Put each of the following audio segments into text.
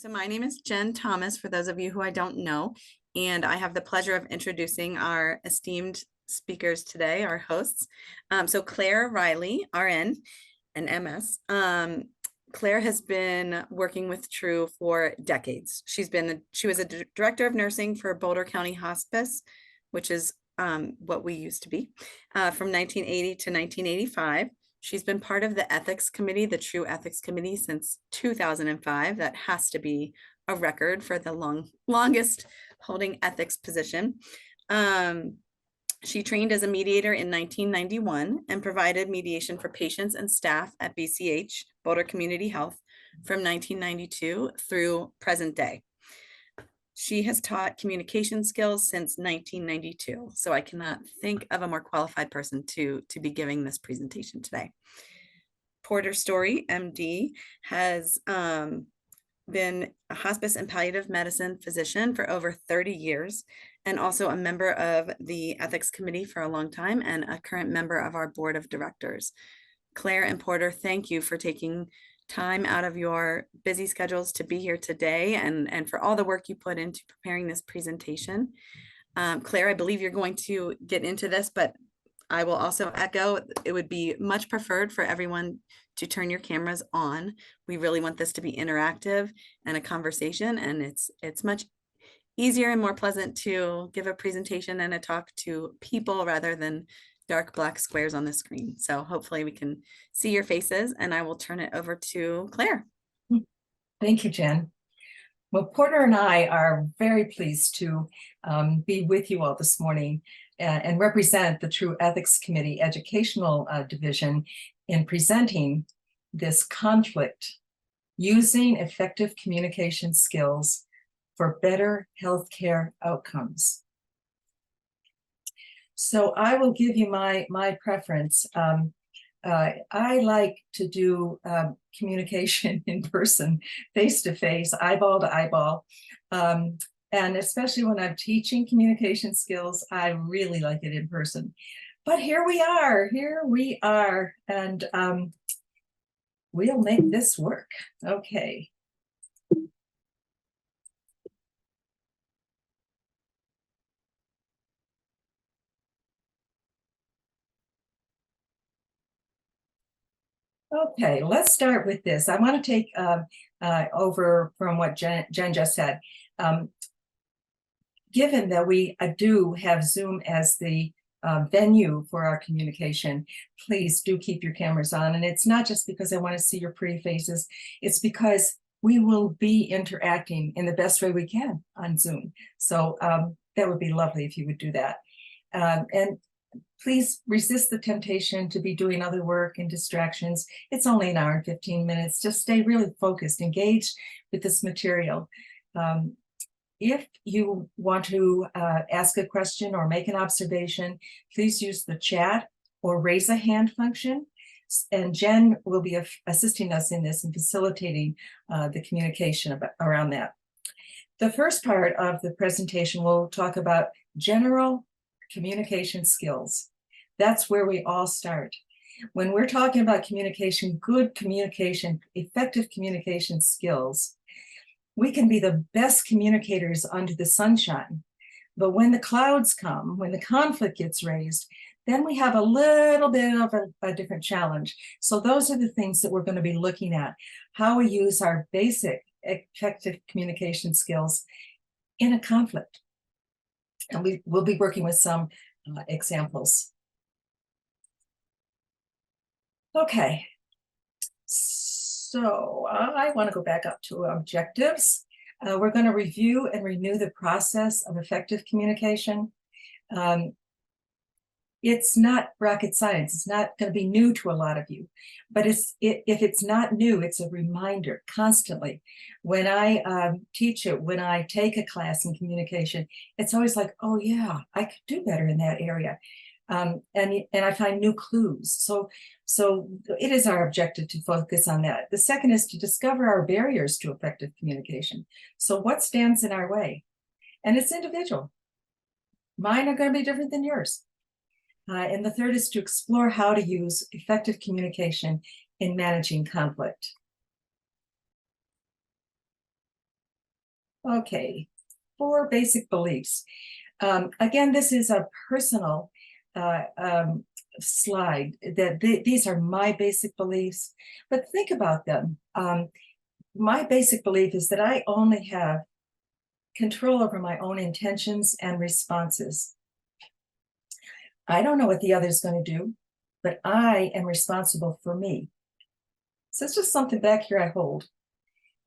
So my name is Jen Thomas, for those of you who I don't know, and I have the pleasure of introducing our esteemed speakers today, our hosts. So Claire Riley, RN and MS. Claire has been working with True for decades. She was a director of nursing for Boulder County Hospice, which is what we used to be, from 1980 to 1985. She's been part of the ethics committee, the True Ethics Committee, since 2005. That has to be a record for the longest holding ethics position. She trained as a mediator in 1991 and provided mediation for patients and staff at BCH, Boulder Community Health, from 1992 through present day. She has taught communication skills since 1992, so I cannot think of a more qualified person to be giving this presentation today. Porter Storey, MD, has been a hospice and palliative medicine physician for over 30 years, and also a member of the ethics committee for a long time and a current member of our board of directors. Claire and Porter, thank you for taking time out of your busy schedules to be here today and for all the work you put into preparing this presentation. Claire, I believe you're going to get into this, but I will also echo, it would be much preferred for everyone to turn your cameras on. We really want this to be interactive and a conversation, and it's much easier and more pleasant to give a presentation and a talk to people rather than dark black squares on the screen. So hopefully we can see your faces, and I will turn it over to Claire. Thank you, Jen. Well, Porter and I are very pleased to be with you all this morning and represent the True Ethics Committee Educational Division in presenting this conflict, using effective communication skills for better healthcare outcomes. So I will give you my preference. I like to do communication in person, face-to-face, eyeball to eyeball. And especially when I'm teaching communication skills, I really like it in person. But here we are, and we'll make this work. Okay. Okay, let's start with this. I want to take over from what Jen just said. Given that we do have Zoom as the venue for our communication, please do keep your cameras on. And it's not just because I want to see your pretty faces, it's because we will be interacting in the best way we can on Zoom. So that would be lovely if you would do that. And please resist the temptation to be doing other work and distractions. It's only an hour and 15 minutes. Just stay really focused, engaged with this material. If you want to ask a question or make an observation, please use the chat or raise a hand function. And Jen will be assisting us in this and facilitating the communication around that. The first part of the presentation will talk about general communication skills. That's where we all start. When we're talking about communication, good communication, effective communication skills, we can be the best communicators under the sunshine. But when the clouds come, when the conflict gets raised, then we have a little bit of a different challenge. So those are the things that we're going to be looking at, how we use our basic effective communication skills in a conflict. And we will be working with some examples. Okay, so I want to go back up to objectives. We're going to review and renew the process of effective communication. It's not rocket science. It's not going to be new to a lot of you, but if it's not new, it's a reminder constantly. When I teach it, when I take a class in communication, it's always like, oh yeah, I could do better in that area. And I find new clues. So it is our objective to focus on that. The second is to discover our barriers to effective communication. So what stands in our way? And it's individual. Mine are going to be different than yours. And the third is to explore how to use effective communication in managing conflict. Okay, 4 basic beliefs. Again, this is a personal slide that these are my basic beliefs, but think about them. My basic belief is that I only have control over my own intentions and responses. I don't know what the other is going to do, but I am responsible for me. So it's just something back here I hold.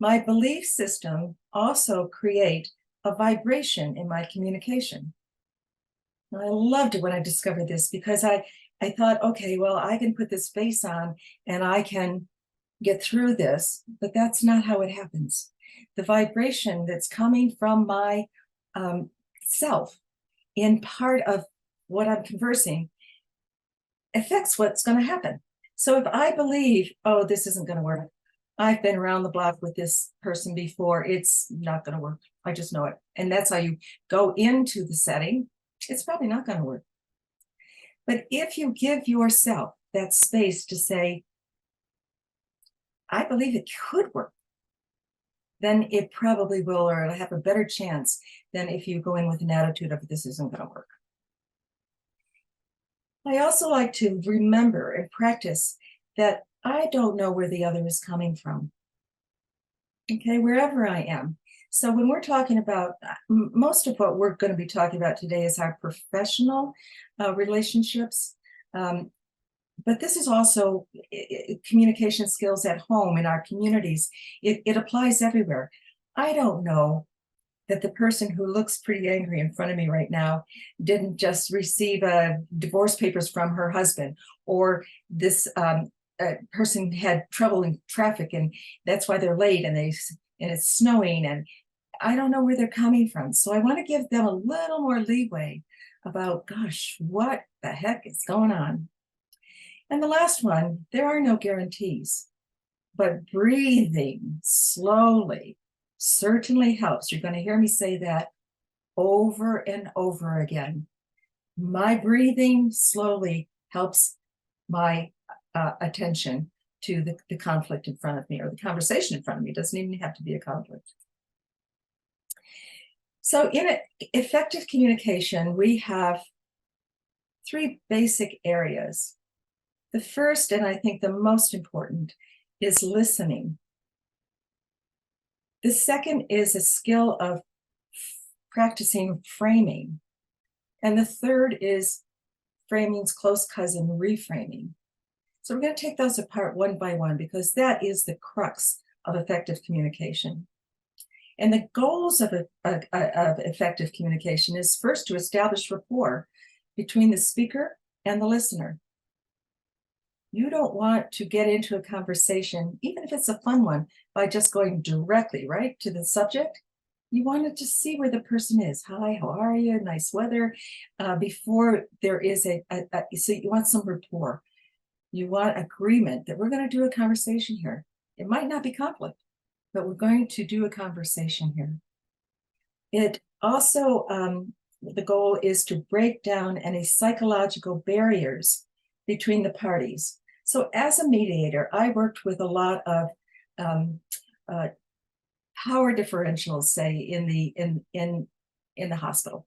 My belief system also create a vibration in my communication. And I loved it when I discovered this because I thought, okay, well, I can put this face on and I can get through this, but that's not how it happens. The vibration that's coming from my self in part of what I'm conversing affects what's going to happen. So if I believe, oh, this isn't going to work, I've been around the block with this person before, it's not going to work. I just know it. And that's how you go into the setting. It's probably not going to work. But if you give yourself that space to say, I believe it could work, then it probably will, or it'll have a better chance than if you go in with an attitude of this isn't going to work. I also like to remember and practice that I don't know where the other is coming from. Okay, wherever I am. So when we're talking about, most of what we're going to be talking about today is our professional relationships. But this is also communication skills at home in our communities. It applies everywhere. I don't know that the person who looks pretty angry in front of me right now didn't just receive divorce papers from her husband, or this person had trouble in traffic and that's why they're late, and it's snowing, and I don't know where they're coming from. So I want to give them a little more leeway about, gosh, what the heck is going on? And the last one, there are no guarantees, but breathing slowly certainly helps. You're going to hear me say that over and over again. My breathing slowly helps my attention to the conflict in front of me, or the conversation in front of me. It doesn't even have to be a conflict. So in effective communication, we have 3 basic areas. The first, and I think the most important, is listening. The second is a skill of practicing framing. And the third is framing's close cousin, reframing. So we're going to take those apart one by one because that is the crux of effective communication. And the goals of effective communication is first to establish rapport between the speaker and the listener. You don't want to get into a conversation, even if it's a fun one, by just going directly right to the subject. You want to just see where the person is. Hi, how are you? Nice weather. Before there is so you want some rapport. You want agreement that we're going to do a conversation here. It might not be conflict, but we're going to do a conversation here. It also, the goal is to break down any psychological barriers between the parties. So as a mediator, I worked with a lot of power differentials, say, in the hospital.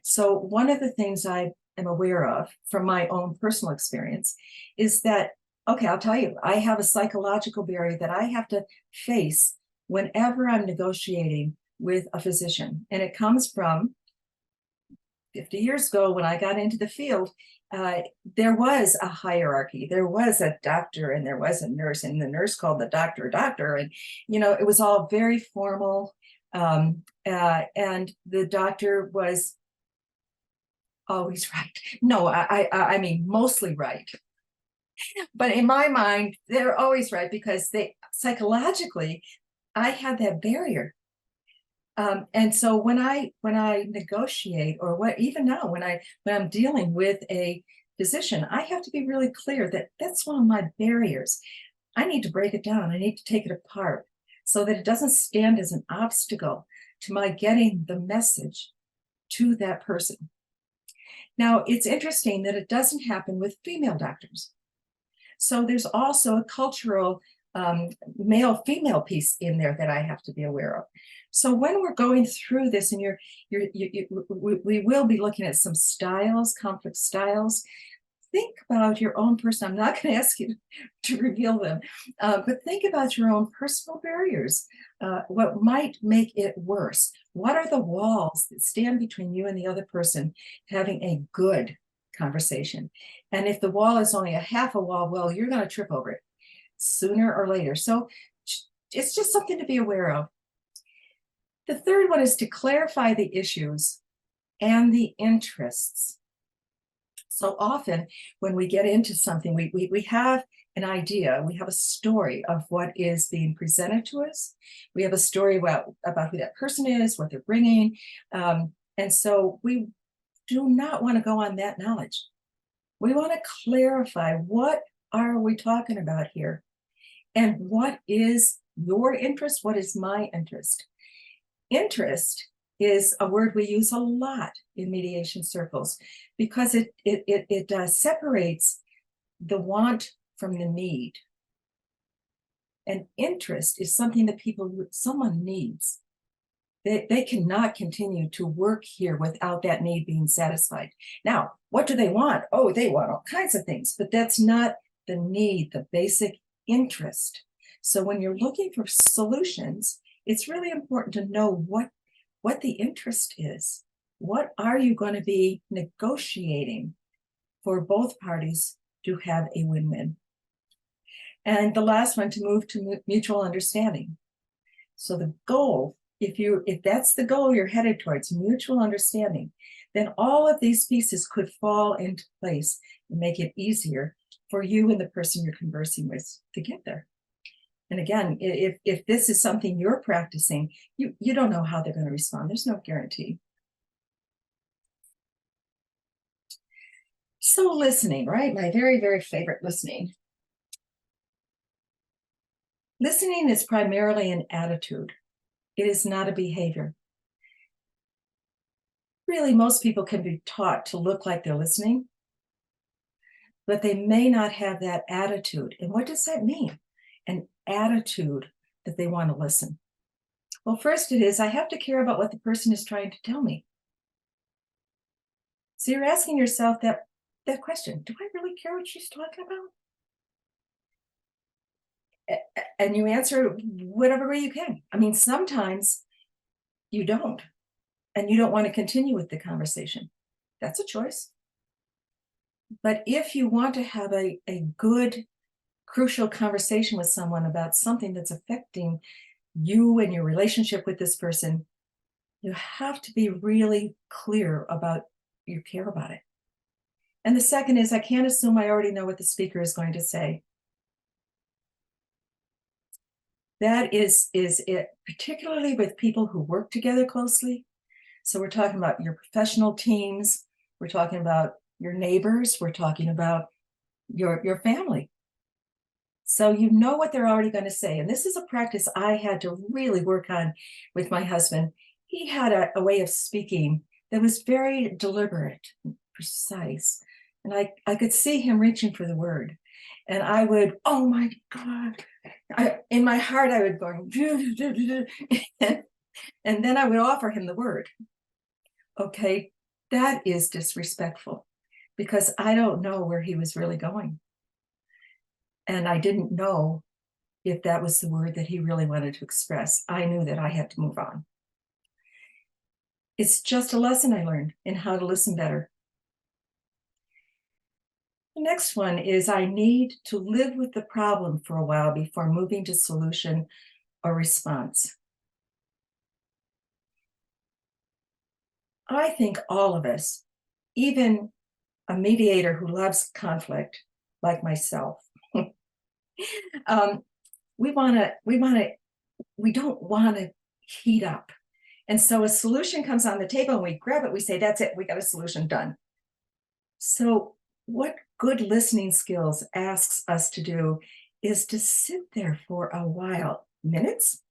So one of the things I am aware of from my own personal experience is that, okay, I'll tell you, I have a psychological barrier that I have to face whenever I'm negotiating with a physician. And it comes from 50 years ago when I got into the field. There was a hierarchy. There was a doctor and there was a nurse, and the nurse called the doctor a doctor. And, it was all very formal. And the doctor was always right. No, I mean, mostly right. But in my mind, they're always right because psychologically, I had that barrier. And so when I negotiate, or even now when I'm dealing with a physician, I have to be really clear that that's one of my barriers. I need to break it down. I need to take it apart so that it doesn't stand as an obstacle to my getting the message to that person. Now, it's interesting that it doesn't happen with female doctors. So there's also a cultural male-female piece in there that I have to be aware of. So when we're going through this, and we will be looking at some styles, conflict styles. Think about your own personal. I'm not going to ask you to reveal them, but think about your own personal barriers. What might make it worse? What are the walls that stand between you and the other person having a good conversation? And if the wall is only a half a wall, well, you're going to trip over it sooner or later. So it's just something to be aware of. The third one is to clarify the issues and the interests. So often when we get into something, we have an idea, we have a story of what is being presented to us. We have a story about who that person is, what they're bringing. And so we do not want to go on that knowledge. We want to clarify, what are we talking about here? And what is your interest? What is my interest? Interest is a word we use a lot in mediation circles because it separates the want from the need. And interest is something that someone needs. They cannot continue to work here without that need being satisfied. Now, what do they want? Oh, they want all kinds of things, but that's not the need, the basic interest. So when you're looking for solutions, it's really important to know what the interest is. What are you going to be negotiating for both parties to have a win-win? And the last one, to move to mutual understanding. So the goal, if that's the goal you're headed towards, mutual understanding, then all of these pieces could fall into place and make it easier for you and the person you're conversing with to get there. And again, if this is something you're practicing, you don't know how they're going to respond. There's no guarantee. So listening, right? My very, very favorite, listening. Listening is primarily an attitude. It is not a behavior. Really, most people can be taught to look like they're listening, but they may not have that attitude. And what does that mean? An attitude that they want to listen. Well, first it is, I have to care about what the person is trying to tell me. So you're asking yourself that question, do I really care what she's talking about? And you answer whatever way you can. I mean, sometimes you don't, and you don't want to continue with the conversation. That's a choice. But if you want to have a good, crucial conversation with someone about something that's affecting you and your relationship with this person, you have to be really clear about you care about it. And the second is, I can't assume I already know what the speaker is going to say. That is it, particularly with people who work together closely. So we're talking about your professional teams, we're talking about your neighbors, we're talking about your family. So you know what they're already going to say. And this is a practice I had to really work on with my husband. He had a way of speaking that was very deliberate, precise. And I could see him reaching for the word. And I would, oh my God. In my heart, I would go, and then I would offer him the word. Okay, that is disrespectful because I don't know where he was really going. And I didn't know if that was the word that he really wanted to express. I knew that I had to move on. It's just a lesson I learned in how to listen better. The next one is, I need to live with the problem for a while before moving to solution or response. I think all of us, even a mediator who loves conflict like myself, we don't want to heat up. And so a solution comes on the table and we grab it, we say, that's it, we got a solution, done. So what good listening skills asks us to do is to sit there for a while, minutes,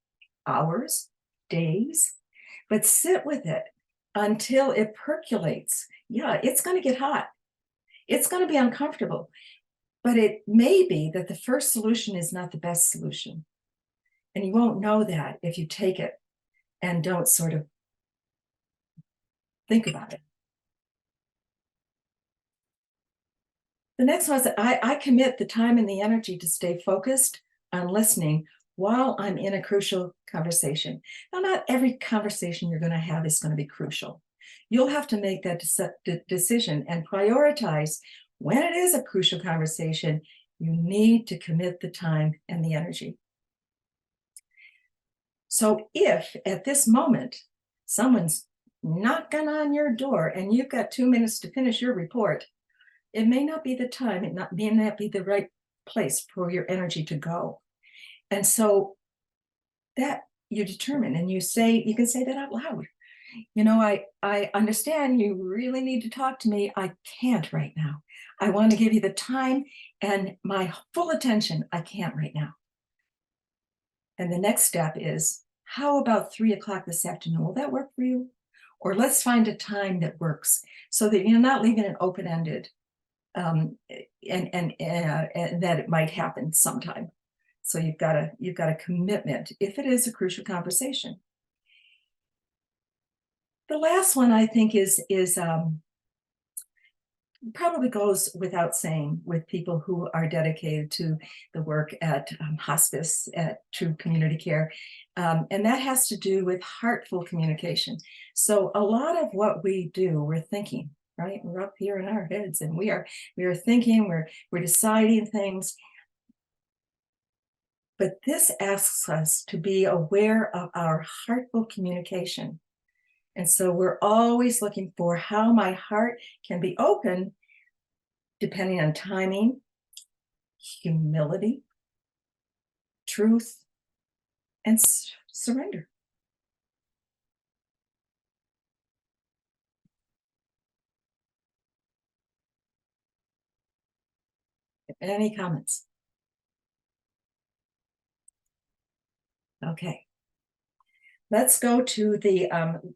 hours, days, but sit with it until it percolates. Yeah, it's going to get hot. It's going to be uncomfortable. But it may be that the first solution is not the best solution. And you won't know that if you take it and don't sort of think about it. The next one is that I commit the time and the energy to stay focused on listening while I'm in a crucial conversation. Now, not every conversation you're going to have is going to be crucial. You'll have to make that decision and prioritize when it is a crucial conversation. You need to commit the time and the energy. So if at this moment someone's knocking on your door and you've got 2 minutes to finish your report, it may not be the time, it may not be the right place for your energy to go. And so that you determine, and you can say that out loud. You know, I understand you really need to talk to me. I can't right now. I want to give you the time and my full attention. I can't right now. And the next step is, how about 3 o'clock this afternoon? Will that work for you? Or let's find a time that works so that you're not leaving it open-ended. And that it might happen sometime. So you've got a commitment if it is a crucial conversation. The last one I think is probably goes without saying with people who are dedicated to the work at hospice, at true community care, and that has to do with heartful communication. So a lot of what we do, we're thinking. Right, we're up here in our heads, and we are thinking, we're deciding things. But this asks us to be aware of our heartful communication, and so we're always looking for how my heart can be open, depending on timing, humility, truth, and surrender. Any comments? Okay. Let's go to the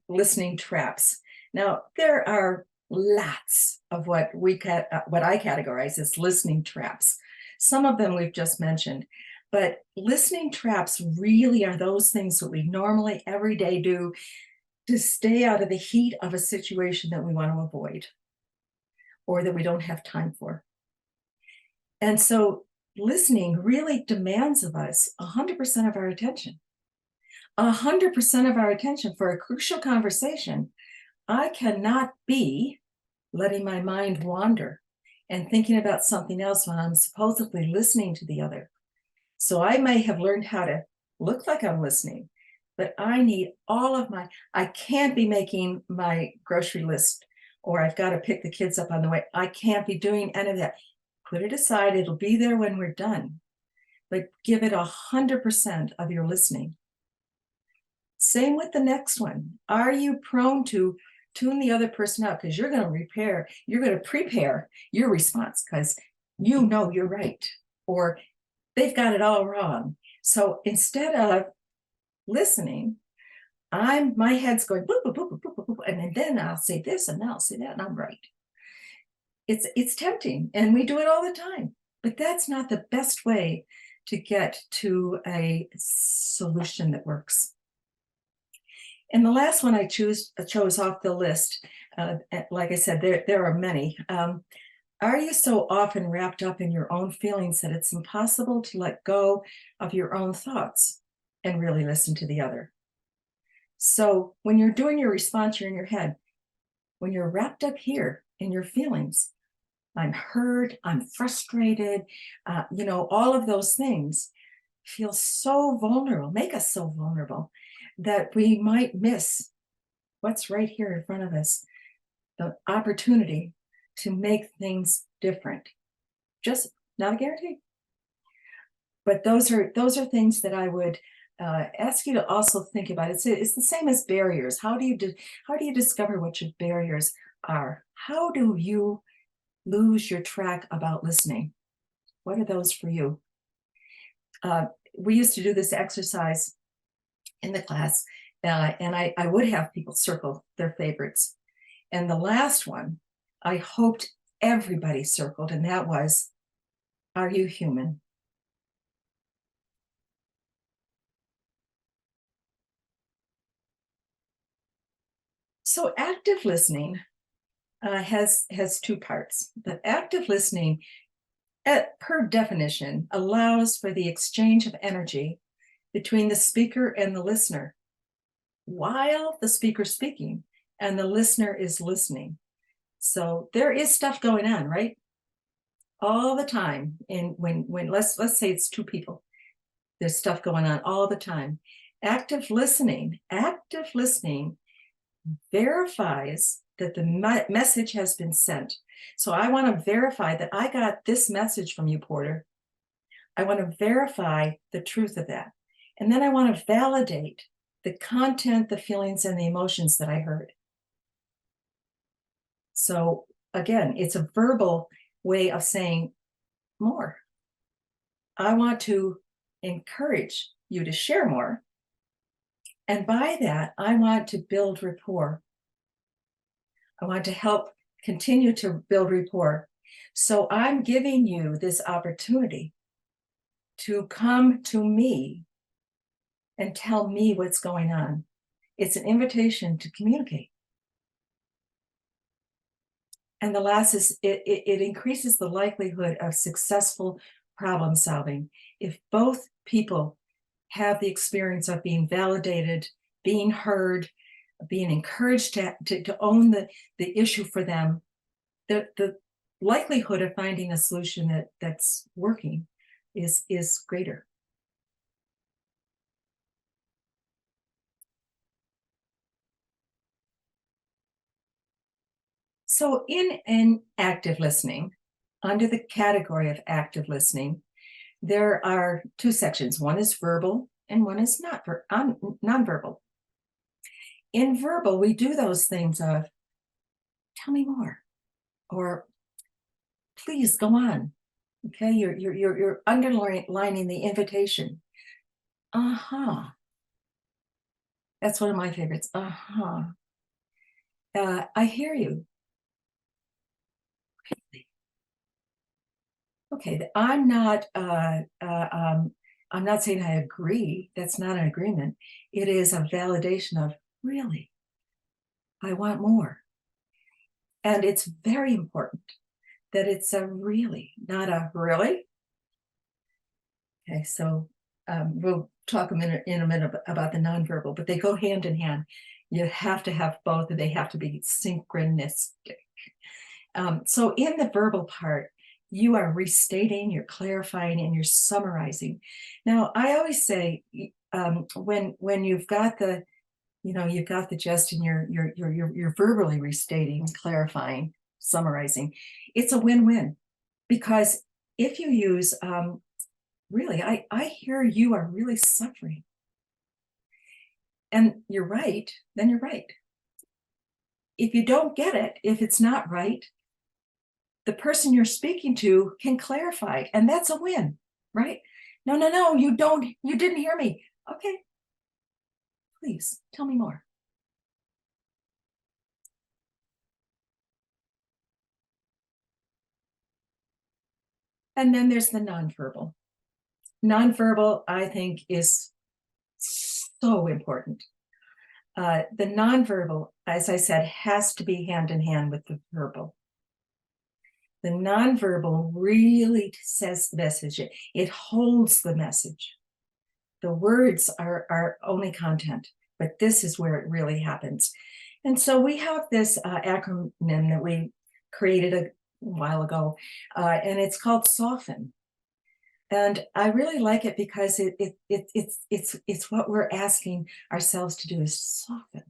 listening traps. Now, there are lots of what I categorize as listening traps. Some of them we've just mentioned, but listening traps really are those things that we normally every day do to stay out of the heat of a situation that we want to avoid or that we don't have time for. And so listening really demands of us 100% of our attention. 100% of our attention for a crucial conversation. I cannot be letting my mind wander and thinking about something else when I'm supposedly listening to the other. So I may have learned how to look like I'm listening, but I need I can't be making my grocery list, or I've got to pick the kids up on the way. I can't be doing any of that. Put it aside. It'll be there when we're done. But give it 100% of your listening. Same with the next one. Are you prone to tune the other person out? Because you're going to prepare your response because you know you're right, or they've got it all wrong. So instead of listening, my head's going boop, boop, boop, boop, boop, boop, and then I'll say this and I'll say that, and I'm right. It's tempting, and we do it all the time, but that's not the best way to get to a solution that works. And the last one I chose off the list, like I said, there are many. Are you so often wrapped up in your own feelings that it's impossible to let go of your own thoughts and really listen to the other? So when you're doing your response, you're in your head. When you're wrapped up here in your feelings, I'm hurt, I'm frustrated, all of those things feel so vulnerable, make us so vulnerable that we might miss what's right here in front of us, the opportunity to make things different. Just not a guarantee. But those are things that I would ask you to also think about. It's the same as barriers. How do you discover what your barriers are? How do you lose your track about listening? What are those for you? We used to do this exercise in the class, and I would have people circle their favorites. And the last one, I hoped everybody circled, and that was, Are you human? So active listening has two parts. But active listening, per definition, allows for the exchange of energy between the speaker and the listener while the speaker's speaking and the listener is listening. So there is stuff going on, right? All the time. And when let's say it's two people, there's stuff going on all the time. Active listening verifies that the message has been sent. So I want to verify that I got this message from you, Porter. I want to verify the truth of that. And then I want to validate the content, the feelings, and the emotions that I heard. So again, it's a verbal way of saying more. I want to encourage you to share more. And by that, I want to build rapport. I want to help continue to build rapport. So I'm giving you this opportunity to come to me and tell me what's going on. It's an invitation to communicate. And the last is it increases the likelihood of successful problem solving. If both people have the experience of being validated, being heard, being encouraged to own the issue for them, the likelihood of finding a solution that's working is greater. So in active listening, under the category of active listening, there are two sections. One is verbal and one is nonverbal. In verbal, we do those things of, tell me more, or please go on. Okay, you're underlining the invitation. Uh-huh. That's one of my favorites. Uh-huh. I hear you. Okay, I'm not saying I agree. That's not an agreement. It is a validation of, really, I want more. And it's very important that it's a really, not a really. Okay, so we'll talk in a minute about the nonverbal, but they go hand in hand. You have to have both, and they have to be synchronistic. So in the verbal part, you are restating, you're clarifying, and you're summarizing. Now, I always say, when you've got the, you've got the gist, and you're verbally restating, clarifying, summarizing, it's a win-win. Because if you use, really, I hear you are really suffering, and you're right, then you're right. If you don't get it, if it's not right, the person you're speaking to can clarify, and that's a win, right? No, you didn't hear me. Okay, please tell me more. And then there's the nonverbal. Nonverbal, I think, is so important. The nonverbal, as I said, has to be hand in hand with the verbal. The nonverbal really says the message. It holds the message. The words are only content, but this is where it really happens. And so we have this acronym that we created a while ago, and it's called SOFTEN. And I really like it because it's what we're asking ourselves to do, is soften.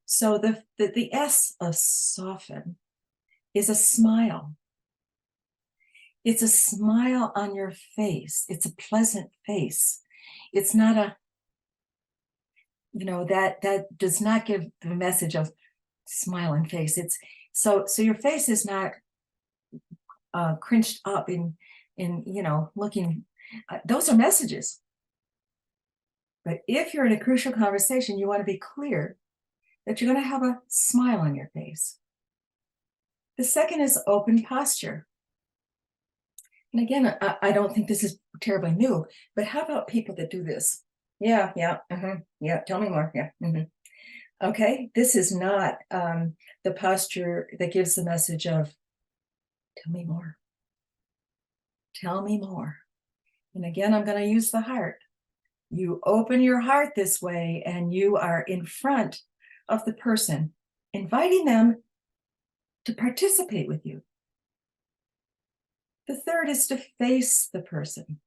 So the S of soften is a smile. It's a smile on your face. It's a pleasant face. It's not a, that does not give the message of smiling face. It's so your face is not crinched up in looking. Those are messages. But if you're in a crucial conversation, you want to be clear that you're going to have a smile on your face. The second is open posture. And again, I don't think this is terribly new, but how about people that do this? Yeah, yeah, yeah, tell me more, yeah. Okay, this is not the posture that gives the message of, tell me more. Tell me more. And again, I'm going to use the heart. You open your heart this way, and you are in front of the person, inviting them to participate with you. The third is to face the person.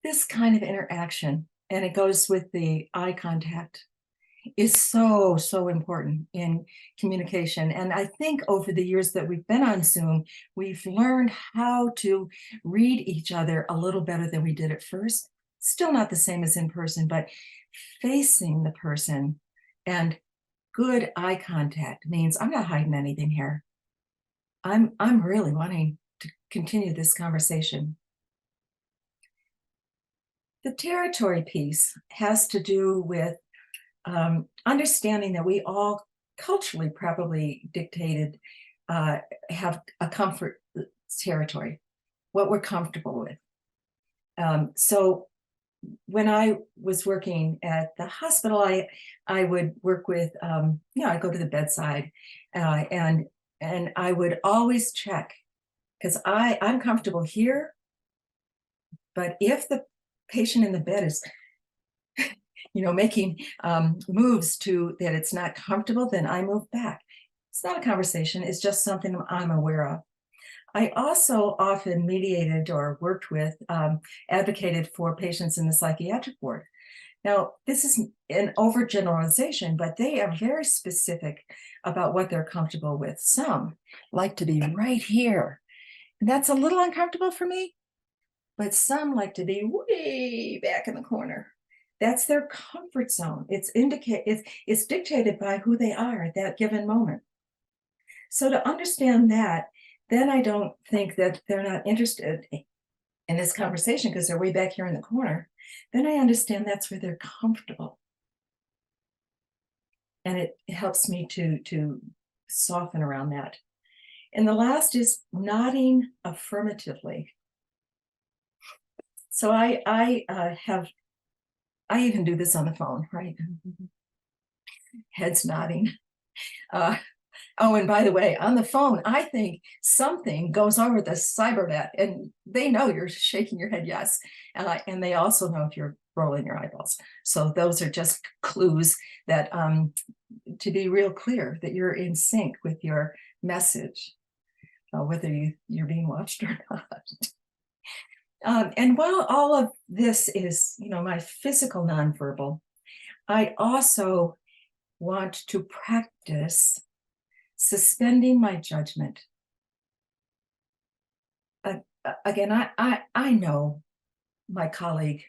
This kind of interaction, and it goes with the eye contact, is so, so important in communication. And I think over the years that we've been on Zoom, we've learned how to read each other a little better than we did at first. Still not the same as in person, but facing the person and good eye contact means I'm not hiding anything here. I'm really wanting to continue this conversation. The territory piece has to do with understanding that we all culturally probably dictated have a comfort territory, what we're comfortable with. So when I was working at the hospital, I would work with, I'd go to the bedside and I would always check, because I'm comfortable here, but if the patient in the bed is making moves to that it's not comfortable, then I move back. It's not a conversation, it's just something I'm aware of. I also often mediated or worked with, advocated for patients in the psychiatric ward. Now, this is an overgeneralization, but they are very specific about what they're comfortable with. Some like to be right here. And that's a little uncomfortable for me, but some like to be way back in the corner. That's their comfort zone. It's dictated by who they are at that given moment. So to understand that, then I don't think that they're not interested in this conversation because they're way back here in the corner. Then I understand that's where they're comfortable. And it helps me to soften around that. And the last is nodding affirmatively. So I even do this on the phone, right? Heads nodding. Oh, and by the way, on the phone, I think something goes over the cybernet, and they know you're shaking your head yes, and they also know if you're rolling your eyeballs. So those are just clues that to be real clear that you're in sync with your message, whether you're being watched or not. And while all of this is, my physical nonverbal, I also want to practice suspending my judgment. Again, I know my colleague.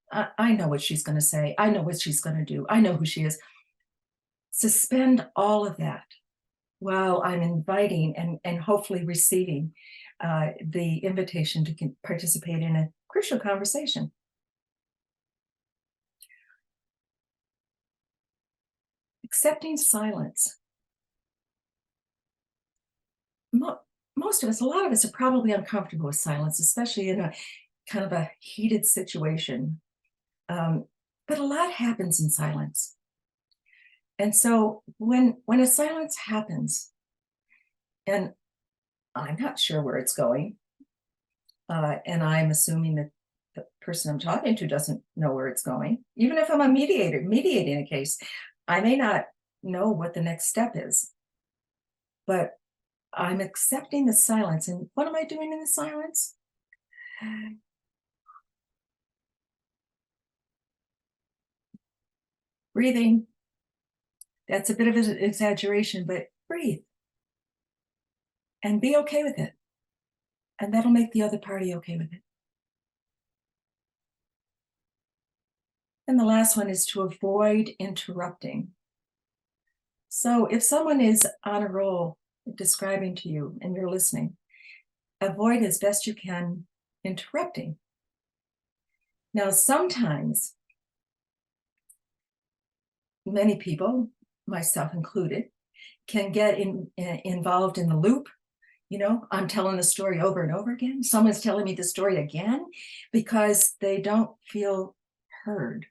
I know what she's going to say. I know what she's going to do. I know who she is. Suspend all of that while I'm inviting and hopefully receiving the invitation to participate in a crucial conversation. Accepting silence. Most of us, a lot of us are probably uncomfortable with silence, especially in a kind of a heated situation. But a lot happens in silence. And so when a silence happens, and I'm not sure where it's going, and I'm assuming that the person I'm talking to doesn't know where it's going, even if I'm a mediator, mediating a case, I may not know what the next step is. But I'm accepting the silence. And what am I doing in the silence? Breathing. That's a bit of an exaggeration, but breathe. And be okay with it. And that'll make the other party okay with it. And the last one is to avoid interrupting. So if someone is on a roll describing to you and you're listening, avoid as best you can interrupting. Now, sometimes many people, myself included, can get involved in the loop. You know, I'm telling the story over and over again. Someone's telling me the story again because they don't feel heard,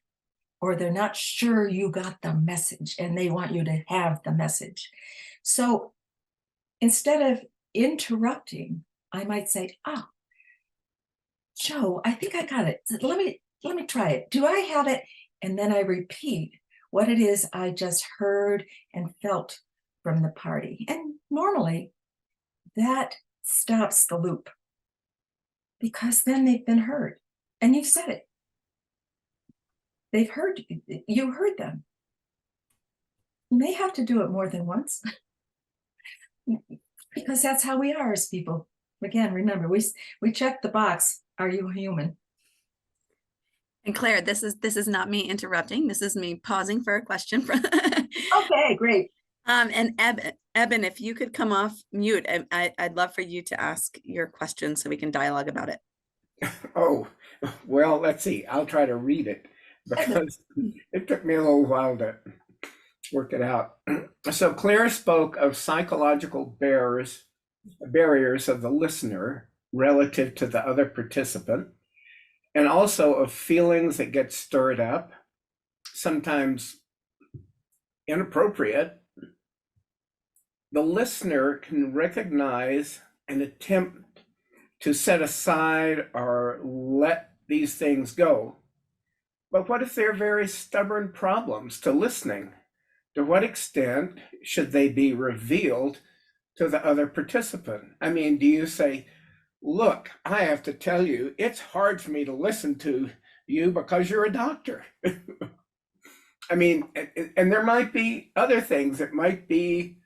or they're not sure you got the message and they want you to have the message. So instead of interrupting, I might say, "Ah, Joe, I think I got it. Let me try it. Do I have it?" And then I repeat what it is I just heard and felt from the party. And normally that stops the loop, because then they've been heard and you've said it. They've heard you, you heard them. You may have to do it more than once because that's how we are as people. Again, remember, we check the box. Are you human? And Claire, this is not me interrupting. This is me pausing for a question. Okay, great. And Eben, if you could come off mute, I'd love for you to ask your question so we can dialogue about it. Oh, well, let's see. I'll try to read it because it took me a little while to work it out. So Claire spoke of psychological barriers of the listener relative to the other participant, and also of feelings that get stirred up, sometimes inappropriate. The listener can recognize and attempt to set aside or let these things go. But what if they're very stubborn problems to listening? To what extent should they be revealed to the other participant? I mean, do you say, "Look, I have to tell you, it's hard for me to listen to you because you're a doctor"? I mean, and there might be other things that might be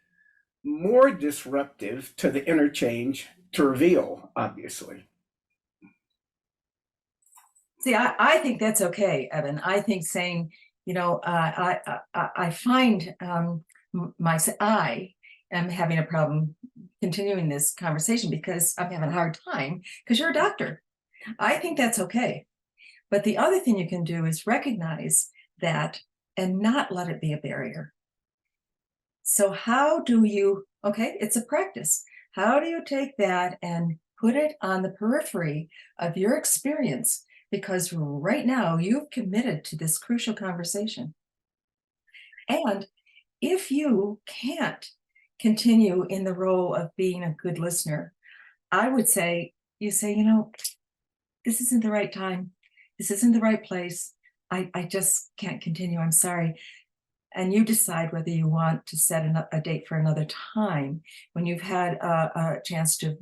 more disruptive to the interchange to reveal, obviously. See, I think that's okay, Evan. I think saying, you know, I find I am having a problem continuing this conversation because I'm having a hard time because you're a doctor. I think that's okay. But the other thing you can do is recognize that and not let it be a barrier. So how do you, okay, it's a practice. How do you take that and put it on the periphery of your experience? Because right now you've committed to this crucial conversation. And if you can't continue in the role of being a good listener, I would say, you say, you know, this isn't the right time. This isn't the right place. I just can't continue. I'm sorry. And you decide whether you want to set a date for another time when you've had a chance to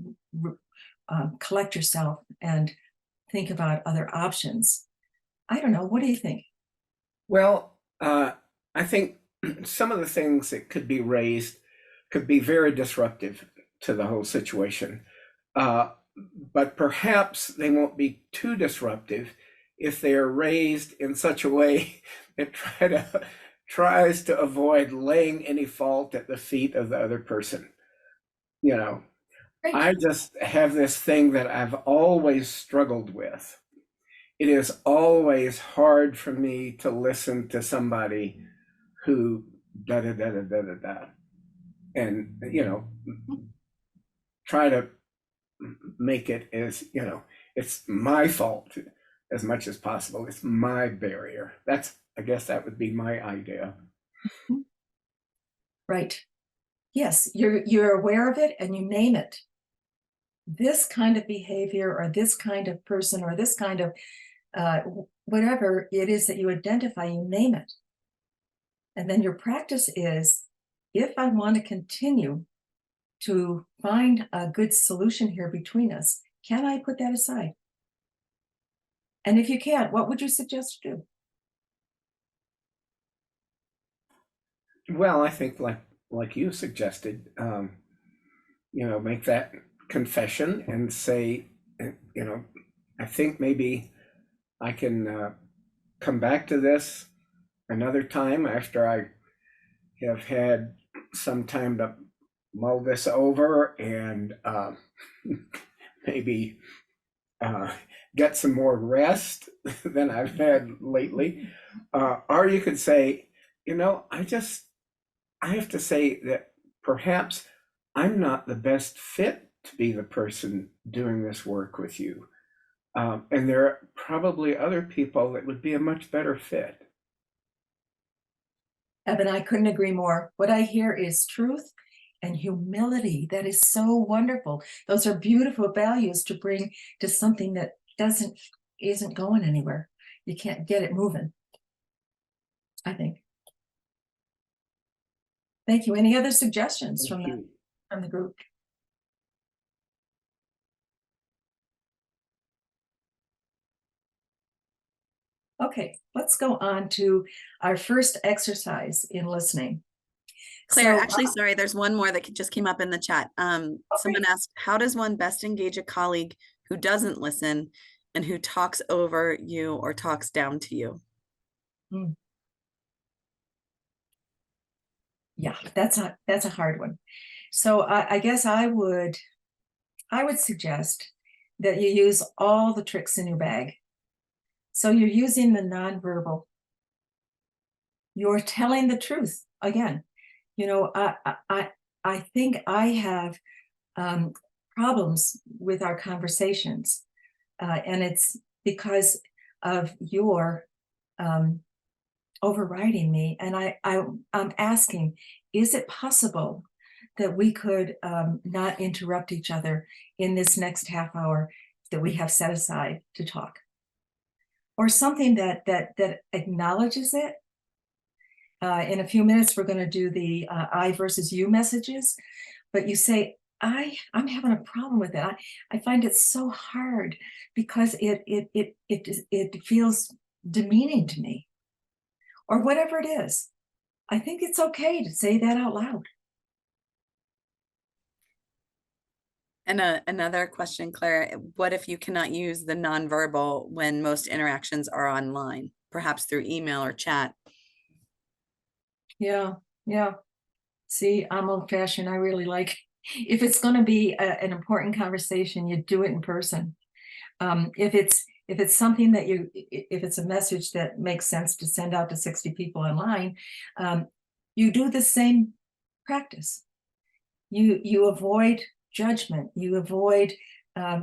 collect yourself and think about other options. I don't know. What do you think? Well, I think some of the things that could be raised could be very disruptive to the whole situation. But perhaps they won't be too disruptive if they are raised in such a way that tries to avoid laying any fault at the feet of the other person. You know, Great. I just have this thing that I've always struggled with. It is always hard for me to listen to somebody who da da da da da da da, and try to make it as it's my fault as much as possible. It's my barrier. I guess that would be my idea. Right. Yes, you're aware of it and you name it. This kind of behavior or this kind of person or this kind of whatever it is that you identify, you name it. And then your practice is, if I want to continue to find a good solution here between us, can I put that aside? And if you can't, what would you suggest to do? Well, I think like you suggested, make that confession and say, I think maybe I can come back to this another time after I have had some time to mull this over and maybe get some more rest than I've had lately. Or you could say, I have to say that perhaps I'm not the best fit to be the person doing this work with you. And there are probably other people that would be a much better fit. Evan, I couldn't agree more. What I hear is truth and humility. That is so wonderful. Those are beautiful values to bring to something that isn't going anywhere. You can't get it moving, I think. Thank you. Any other suggestions from the group? Okay, let's go on to our first exercise in listening. Claire, So, actually, sorry, there's one more that just came up in the chat. Someone asked, how does one best engage a colleague who doesn't listen and who talks over you or talks down to you? Yeah, that's a hard one. So I guess I would suggest that you use all the tricks in your bag. So you're using the nonverbal. You're telling the truth again. You know, I think I have problems with our conversations, and it's because of your overriding me. And I'm asking, is it possible that we could not interrupt each other in this next half hour that we have set aside to talk? Or something that acknowledges it. In a few minutes, we're going to do the I versus you messages, but you say, I'm having a problem with it. I find it so hard because it feels demeaning to me, or whatever it is. I think it's okay to say that out loud. And another question, Claire, what if you cannot use the nonverbal when most interactions are online, perhaps through email or chat? Yeah. See, I'm old-fashioned. I really like, if it's going to be an important conversation, you do it in person. If it's something that if it's a message that makes sense to send out to 60 people online, you do the same practice. You avoid judgment. You avoid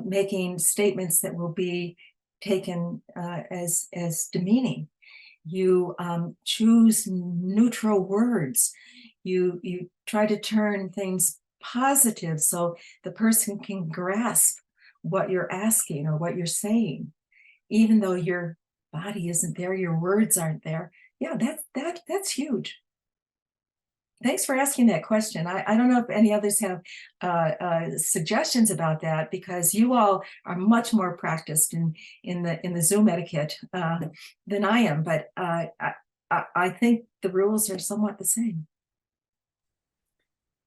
making statements that will be taken as demeaning. You choose neutral words. You try to turn things positive so the person can grasp what you're asking or what you're saying, even though your body isn't there, your words aren't there. Yeah, that's huge. Thanks for asking that question. I don't know if any others have suggestions about that, because you all are much more practiced in the Zoom etiquette than I am, but I think the rules are somewhat the same.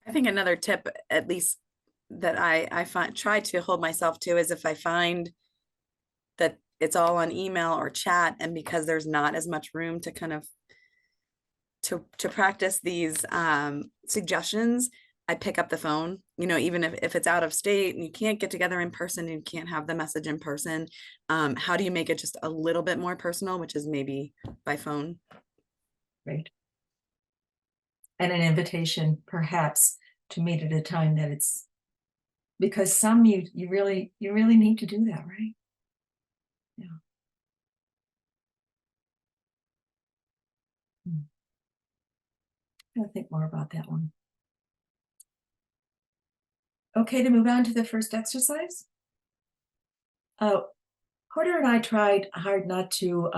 I think another tip, at least that I try to hold myself to, is if I find that it's all on email or chat, and because there's not as much room to kind of to practice these suggestions, I pick up the phone, you know, even if it's out of state and you can't get together in person and you can't have the message in person. How do you make it just a little bit more personal, which is maybe by phone? Right. And an invitation perhaps to meet at a time that it's, because some you really need to do that, right? Yeah. I'll think more about that one. Okay, to move on to the first exercise. Porter and I tried hard not to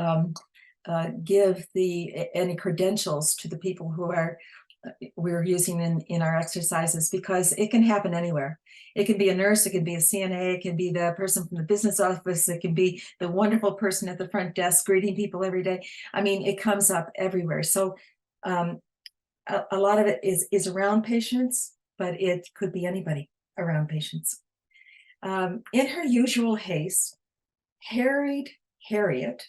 give any credentials to the people who we're using in our exercises, because it can happen anywhere. It can be a nurse, it can be a CNA, it can be the person from the business office, it can be the wonderful person at the front desk greeting people every day. I mean, it comes up everywhere. So a lot of it is around patients, but it could be anybody around patients. In her usual haste, harried Harriet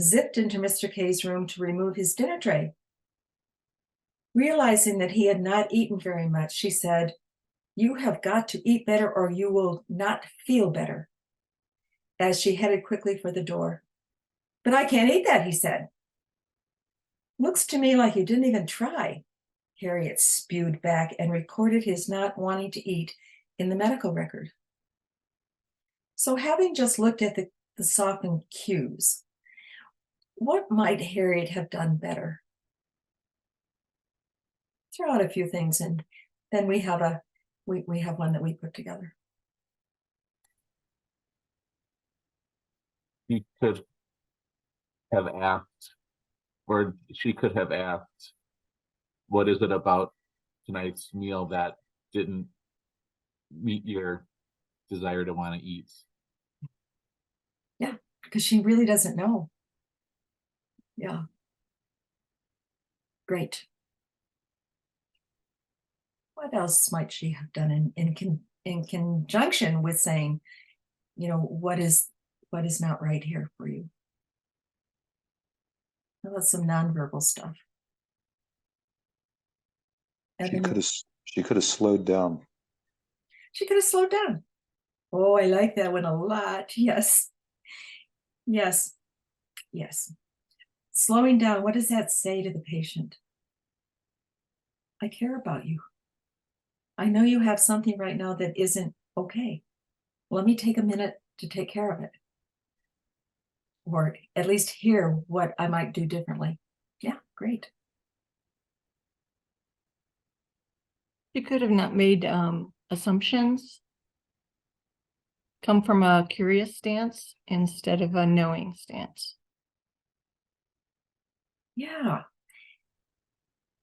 zipped into Mr. K's room to remove his dinner tray. Realizing that he had not eaten very much, she said, "You have got to eat better or you will not feel better," as she headed quickly for the door. "But I can't eat that," he said. "Looks to me like you didn't even try." Harriet spewed back and recorded his not wanting to eat in the medical record. So having just looked at the softened cues, what might Harriet have done better? Throw out a few things, and then we have one that we put together. She could have asked, or she could have asked, what is it about tonight's meal that didn't meet your desire to want to eat? Yeah, because she really doesn't know. Yeah. Great. What else might she have done in conjunction with saying, you know, what is not right here for you? How about some nonverbal stuff? She could have slowed down. She could have slowed down. Oh, I like that one a lot. Yes. Yes. Yes. Slowing down, what does that say to the patient? I care about you. I know you have something right now that isn't okay. Let me take a minute to take care of it. Or at least hear what I might do differently. Yeah, great. You could have not made assumptions. Come from a curious stance instead of a knowing stance. Yeah.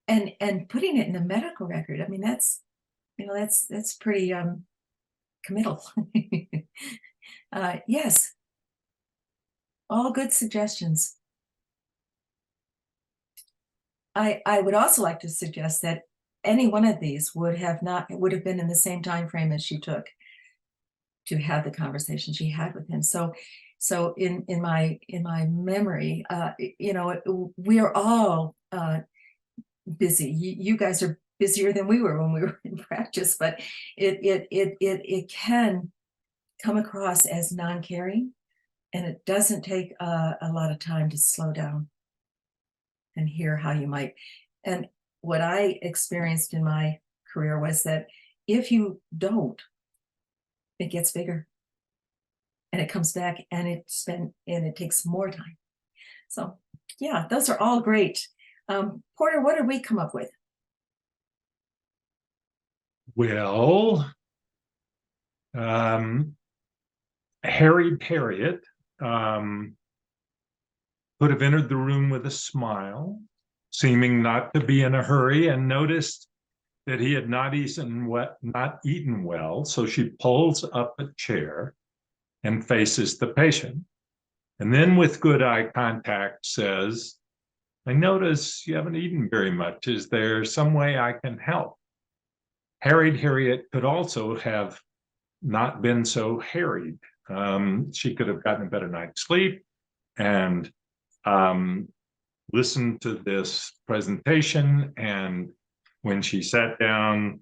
And putting it in the medical record, I mean, that's, you know, that's pretty committal. Yes. All good suggestions. I would also like to suggest that any one of these would have been in the same time frame as she took to have the conversation she had with him. So in my memory, you know, we are all busy. You guys are busier than we were when we were in practice, but it can come across as non-caring, and it doesn't take a lot of time to slow down and hear how you might. And what I experienced in my career was that if you don't, it gets bigger and it comes back, and it takes more time. So yeah, those are all great. Porter, what did we come up with? Well, Harriet could have entered the room with a smile, seeming not to be in a hurry, and noticed that he had not eaten well. So she pulls up a chair and faces the patient. And then with good eye contact says, I notice you haven't eaten very much. Is there some way I can help? Harriet could also have not been so harried. She could have gotten a better night's sleep and listened to this presentation, and when she sat down,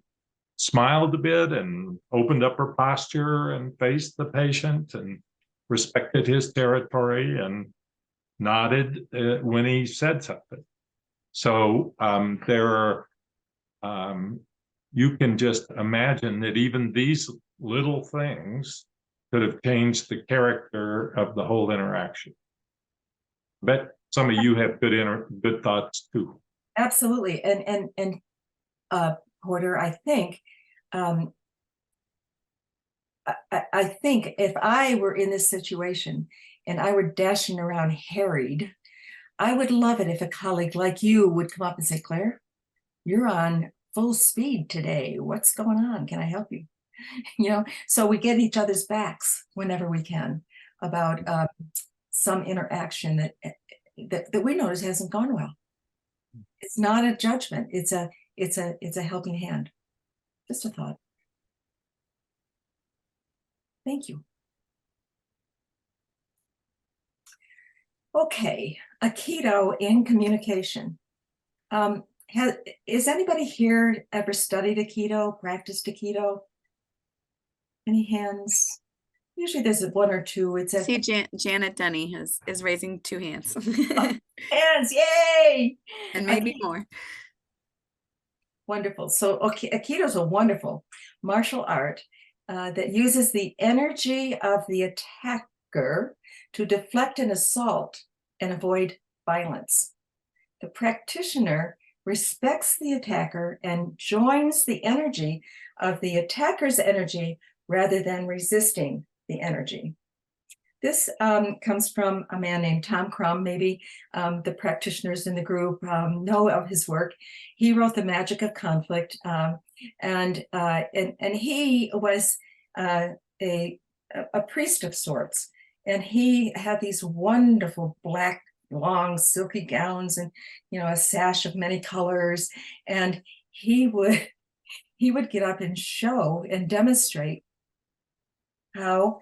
smiled a bit and opened up her posture and faced the patient and respected his territory and nodded when he said something. So you can just imagine that even these little things could have changed the character of the whole interaction. But some of you have good thoughts too. Absolutely. And Porter, I think I think if I were in this situation and I were dashing around harried, I would love it if a colleague like you would come up and say, Claire, you're on full speed today. What's going on? Can I help you? You know, so we get each other's backs whenever we can about some interaction that we notice hasn't gone well. It's not a judgment. It's a helping hand. Just a thought. Thank you. Okay, Aikido in communication. Is anybody here ever studied Aikido, practiced Aikido? Any hands? Usually there's one or two. It's a See, Janet Denny is raising 2 hands. hands, yay! And maybe more. Wonderful. So Aikido is a wonderful martial art that uses the energy of the attacker to deflect an assault and avoid violence. The practitioner respects the attacker and joins the energy of the attacker's energy rather than resisting the energy. This comes from a man named Tom Crum. Maybe the practitioners in the group know of his work. He wrote The Magic of Conflict, and he was a priest of sorts. And he had these wonderful black, long, silky gowns, and a sash of many colors. And he would get up and show and demonstrate how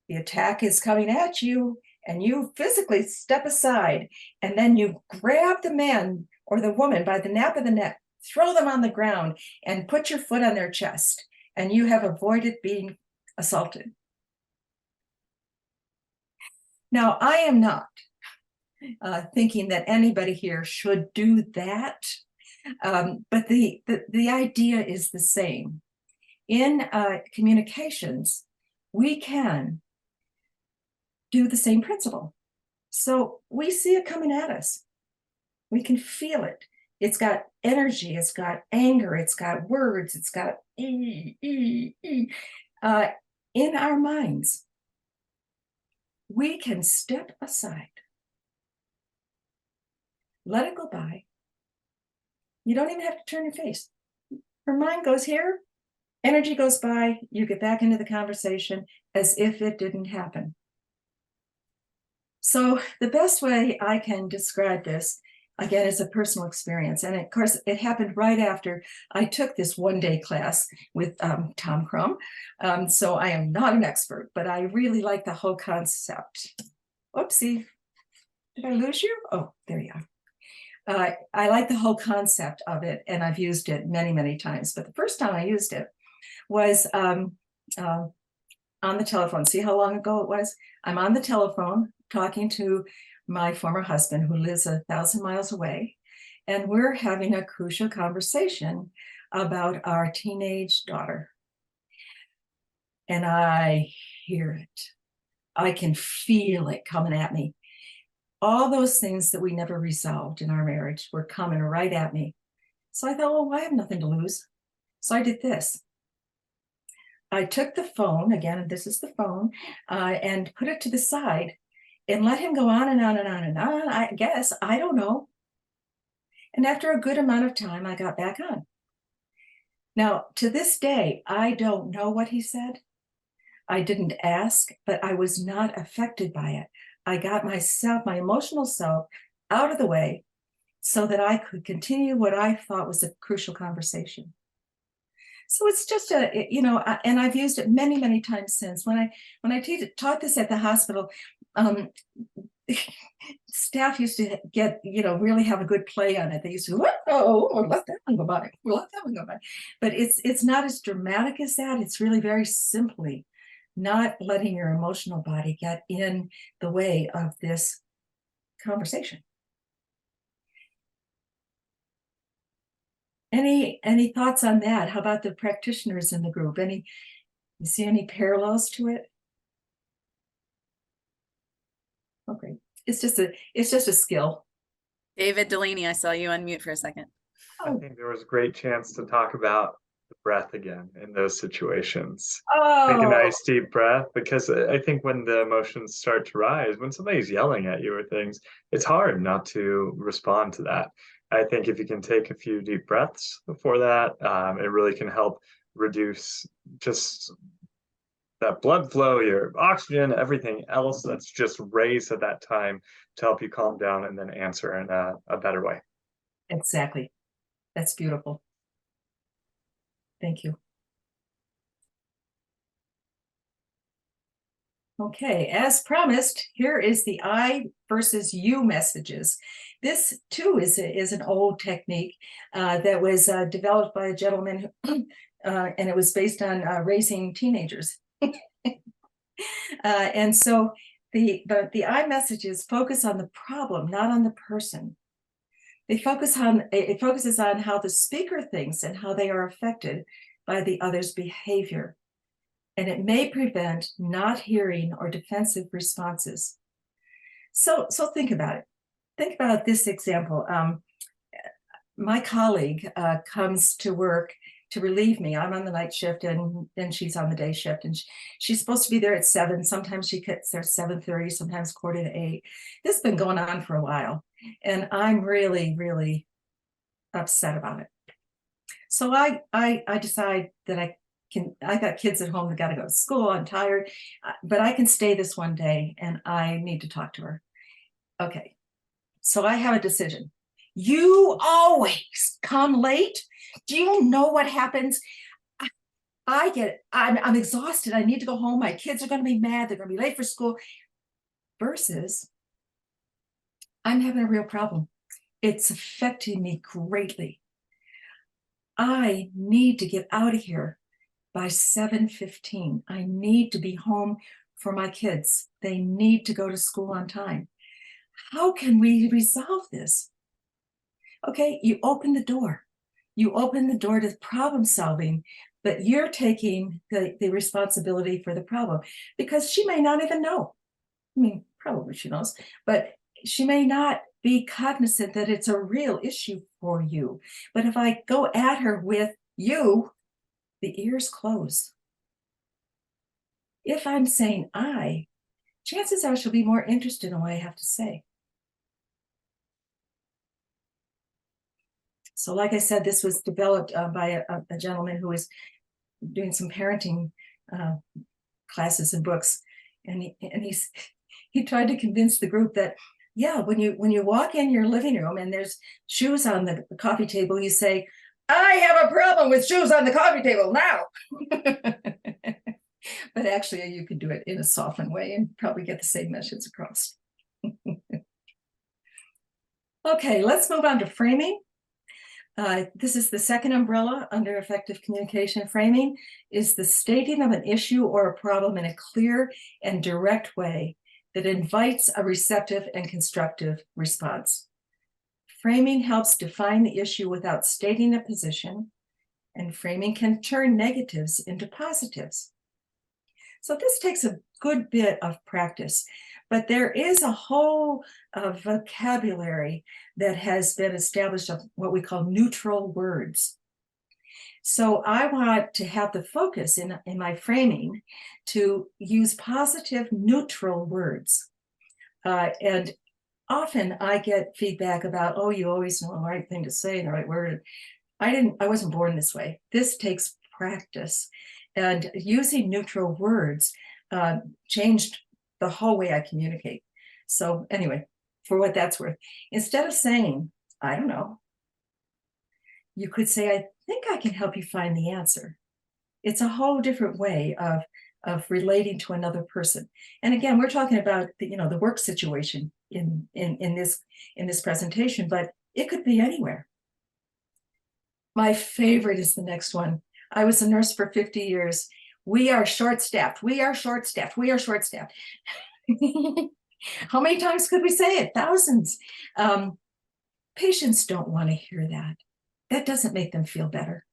the attack is coming at you, and you physically step aside, and then you grab the man or the woman by the nape of the neck, throw them on the ground, and put your foot on their chest, and you have avoided being assaulted. Now, I am not thinking that anybody here should do that, but the idea is the same. In communications, we can do the same principle. So we see it coming at us. We can feel it. It's got energy, it's got anger, it's got words, it's got in our minds. We can step aside, let it go by. You don't even have to turn your face. Your mind goes here, energy goes by, you get back into the conversation as if it didn't happen. So the best way I can describe this, again, is a personal experience. And of course, it happened right after I took this one-day class with Tom Crum. So I am not an expert, but I really like the whole concept. Oopsie, did I lose you? Oh, there you are. I like the whole concept of it, and I've used it many, many times. But the first time I used it was on the telephone. See how long ago it was? I'm on the telephone talking to my former husband, who lives 1,000 miles away, and we're having a crucial conversation about our teenage daughter. And I hear it. I can feel it coming at me. All those things that we never resolved in our marriage were coming right at me. So I thought, well, I have nothing to lose. So I did this. I took the phone, again, and this is the phone, and put it to the side and let him go on and on and on and on, I guess, I don't know. And after a good amount of time, I got back on. Now, to this day, I don't know what he said. I didn't ask, but I was not affected by it. I got myself, my emotional self, out of the way so that I could continue what I thought was a crucial conversation. So it's just and I've used it many, many times since. When I taught this at the hospital, staff used to get, really have a good play on it. They used to go, oh, let that one go by. Let that one go by. But it's not as dramatic as that. It's really very simply not letting your emotional body get in the way of this conversation. Any thoughts on that? How about the practitioners in the group? You see any parallels to it? Okay, it's just a skill. David Delaney, I saw you unmute for a second. I think there was a great chance to talk about the breath again in those situations. Oh. Take a nice deep breath, because I think when the emotions start to rise, when somebody's yelling at you or things, it's hard not to respond to that. I think if you can take a few deep breaths before that, it really can help reduce just that blood flow, your oxygen, everything else that's just raised at that time to help you calm down and then answer in a better way. Exactly. That's beautiful. Thank you. Okay, as promised, here is the I versus you messages. This too is an old technique that was developed by a gentleman who, and it was based on raising teenagers. And so the I messages focus on the problem, not on the person. it focuses on how the speaker thinks and how they are affected by the other's behavior. And it may prevent not hearing or defensive responses. So think about it. Think about this example. My colleague comes to work to relieve me. I'm on the night shift and she's on the day shift, and she's supposed to be there at 7. Sometimes she gets there at 7:30, sometimes 7:45. This has been going on for a while, and I'm really, really upset about it. So I decide that I got kids at home that got to go to school. I'm tired, but I can stay this one day and I need to talk to her. Okay, so I have a decision. You always come late. Do you know what happens? I get it. I'm exhausted. I need to go home. My kids are going to be mad. They're going to be late for school. Versus, I'm having a real problem. It's affecting me greatly. I need to get out of here by 7:15. I need to be home for my kids. They need to go to school on time. How can we resolve this? Okay, you open the door. You open the door to problem solving, but you're taking the responsibility for the problem, because she may not even know. I mean, probably she knows, but she may not be cognizant that it's a real issue for you. But if I go at her with you, the ears close. If I'm saying I, chances are she'll be more interested in what I have to say. So like I said, this was developed by a gentleman who was doing some parenting classes and books. And he tried to convince the group that, yeah, when you walk in your living room and there's shoes on the coffee table, you say, I have a problem with shoes on the coffee table now. But actually, you could do it in a softened way and probably get the same message across. Okay, let's move on to framing. This is the second umbrella under effective communication. Framing is the stating of an issue or a problem in a clear and direct way that invites a receptive and constructive response. Framing helps define the issue without stating a position, and framing can turn negatives into positives. So this takes a good bit of practice, but there is a whole vocabulary that has been established of what we call neutral words. So I want to have the focus in my framing to use positive neutral words. And often I get feedback about, oh, you always know the right thing to say, the right word. I wasn't born this way. This takes practice. And using neutral words changed the whole way I communicate. So anyway, for what that's worth, instead of saying, I don't know, you could say, I think I can help you find the answer. It's a whole different way of relating to another person. And again, we're talking about the work situation in this presentation, but it could be anywhere. My favorite is the next one. I was a nurse for 50 years. We are short-staffed. We are short-staffed. We are short-staffed. How many times could we say it? Thousands. Patients don't want to hear that. That doesn't make them feel better.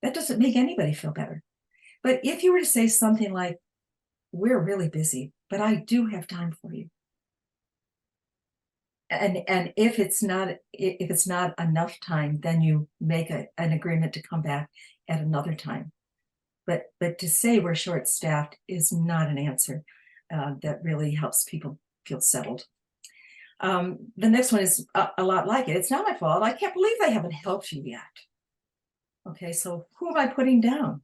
That doesn't make anybody feel better. But if you were to say something like, we're really busy, but I do have time for you. And if it's not enough time, then you make an agreement to come back at another time. But to say we're short-staffed is not an answer that really helps people feel settled. The next one is a lot like it. It's not my fault. I can't believe they haven't helped you yet. Okay, so who am I putting down?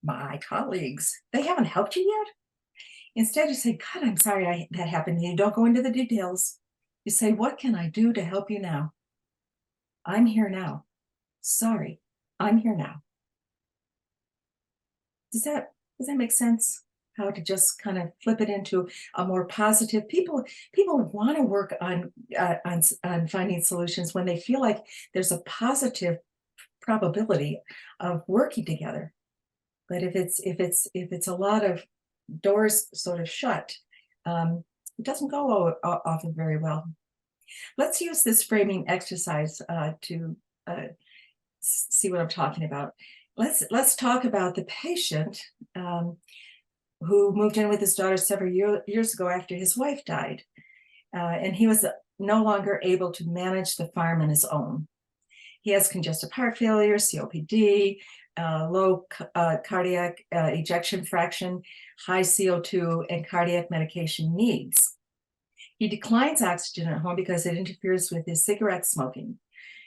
My colleagues. They haven't helped you yet? Instead, you say, God, I'm sorry that happened. You don't go into the details. You say, what can I do to help you now? I'm here now. Sorry, I'm here now. Does that make sense? How to just kind of flip it into a more positive. People want to work on finding solutions when they feel like there's a positive probability of working together. But if it's a lot of doors sort of shut, it doesn't go often very well. Let's use this framing exercise to see what I'm talking about. Let's talk about the patient who moved in with his daughter several years ago after his wife died. And he was no longer able to manage the farm on his own. He has congestive heart failure, COPD, low cardiac ejection fraction, high CO2, and cardiac medication needs. He declines oxygen at home because it interferes with his cigarette smoking.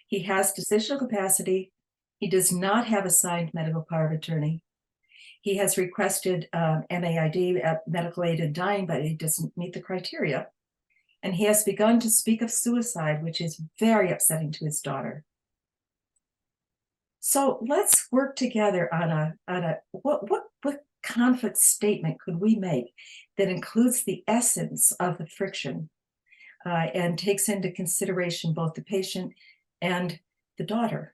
He has decisional capacity. He does not have a signed medical power of attorney. He has requested MAID, medical aid in dying, but he doesn't meet the criteria. And he has begun to speak of suicide, which is very upsetting to his daughter. So let's work together on what conflict statement could we make that includes the essence of the friction and takes into consideration both the patient and the daughter.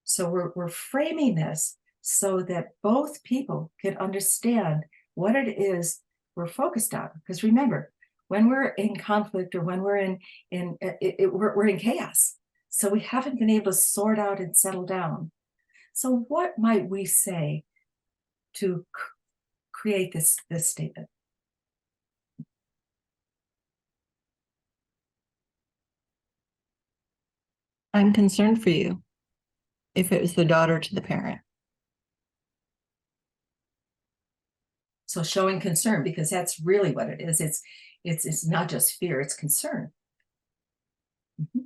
So we're framing this so that both people can understand what it is we're focused on. Because remember, when we're in conflict or when we're we're in chaos. So we haven't been able to sort out and settle down. So what might we say to create this statement? I'm concerned for you. If it was the daughter to the parent. So showing concern, because that's really what it is. It's not just fear, it's concern. Mm-hmm.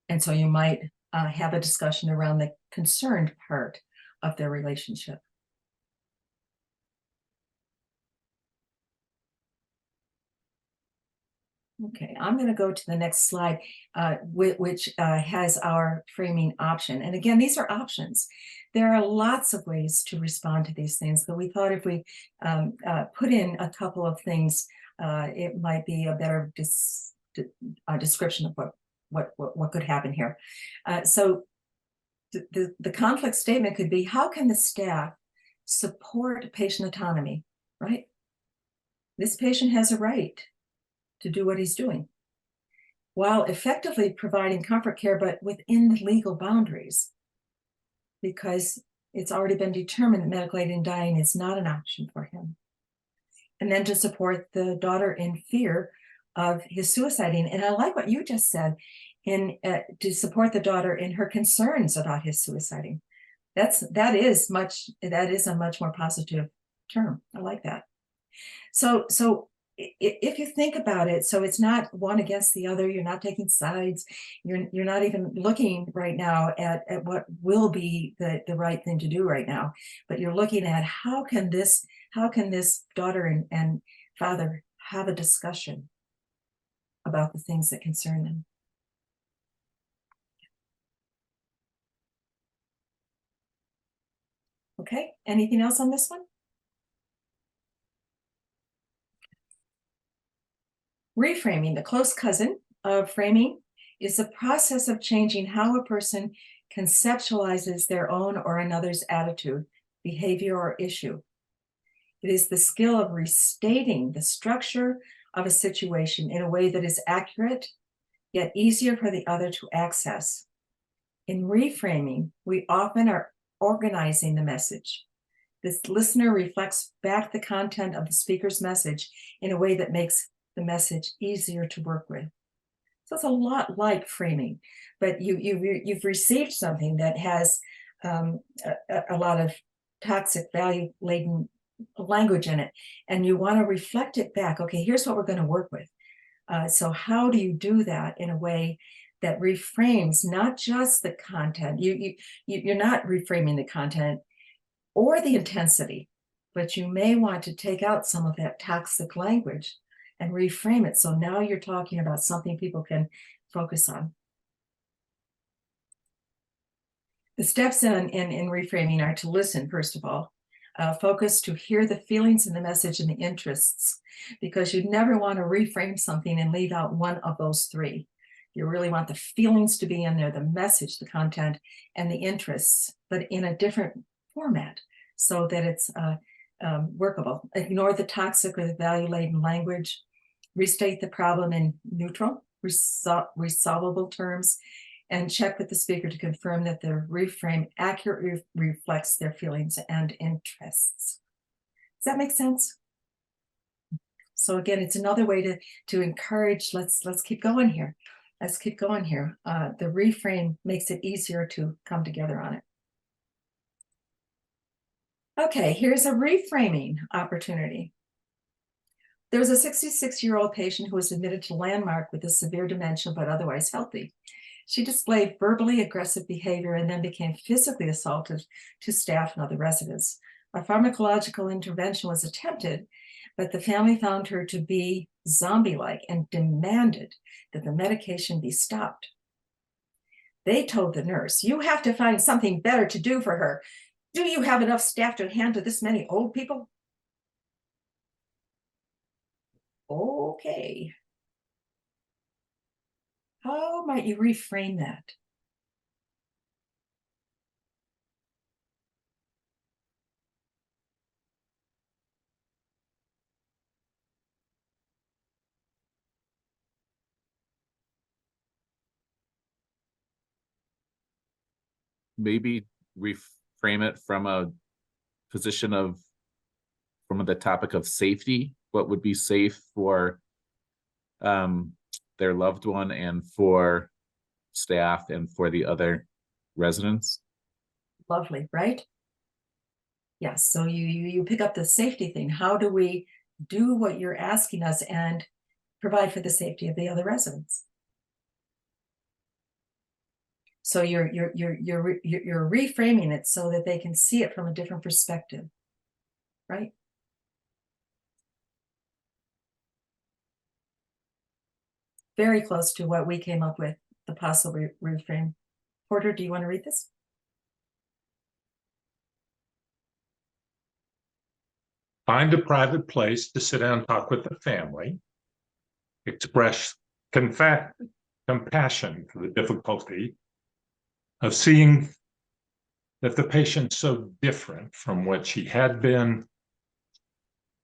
And so you might have a discussion around the concerned part of their relationship. Okay, I'm going to go to the next slide, which has our framing option. And again, these are options. There are lots of ways to respond to these things, but we thought if we put in a couple of things, it might be a better description of what could happen here. So the conflict statement could be, how can the staff support patient autonomy, right? This patient has a right to do what he's doing, while effectively providing comfort care, but within the legal boundaries, because it's already been determined that medical aid in dying is not an option for him. And then to support the daughter in fear of his suiciding. And I like what you just said, to support the daughter in her concerns about his suiciding. That is a much more positive term. I like that. So if you think about it, so it's not one against the other, you're not taking sides, you're not even looking right now at what will be the right thing to do right now, but you're looking at how can this daughter and father have a discussion about the things that concern them. Okay, anything else on this one? Reframing, the close cousin of framing, is the process of changing how a person conceptualizes their own or another's attitude, behavior, or issue. It is the skill of restating the structure of a situation in a way that is accurate, yet easier for the other to access. In reframing, we often are organizing the message. The listener reflects back the content of the speaker's message in a way that makes the message easier to work with. So it's a lot like framing, but you've received something that has a lot of toxic, value-laden language in it, and you want to reflect it back. Okay, here's what we're going to work with. So how do you do that in a way that reframes not just the content? You're not reframing the content or the intensity, but you may want to take out some of that toxic language and reframe it. So now you're talking about something people can focus on. The steps in reframing are to listen, first of all, focus to hear the feelings and the message and the interests, because you never want to reframe something and leave out one of those three. You really want the feelings to be in there, the message, the content, and the interests, but in a different format so that it's workable. Ignore the toxic or the value-laden language. restate the problem in neutral, resolvable terms, and check with the speaker to confirm that the reframe accurately reflects their feelings and interests. Does that make sense? So again, it's another way to encourage, let's keep going here. Let's keep going here. The reframe makes it easier to come together on it. Okay, here's a reframing opportunity. There was a 66-year-old patient who was admitted to Landmark with a severe dementia, but otherwise healthy. She displayed verbally aggressive behavior and then became physically assaultive to staff and other residents. A pharmacological intervention was attempted, but the family found her to be zombie-like and demanded that the medication be stopped. They told the nurse, "You have to find something better to do for her. Do you have enough staff to handle this many old people?" Okay. How might you reframe that? Maybe reframe it from a position of, from the topic of safety. What would be safe for their loved one and for staff and for the other residents? Lovely, right? Yes, so you pick up the safety thing. How do we do what you're asking us and provide for the safety of the other residents? So you're reframing it so that they can see it from a different perspective, right? Very close to what we came up with, the possible reframe. Porter, do you want to read this? Find a private place to sit down and talk with the family. Express compassion for the difficulty of seeing that the patient's so different from what she had been.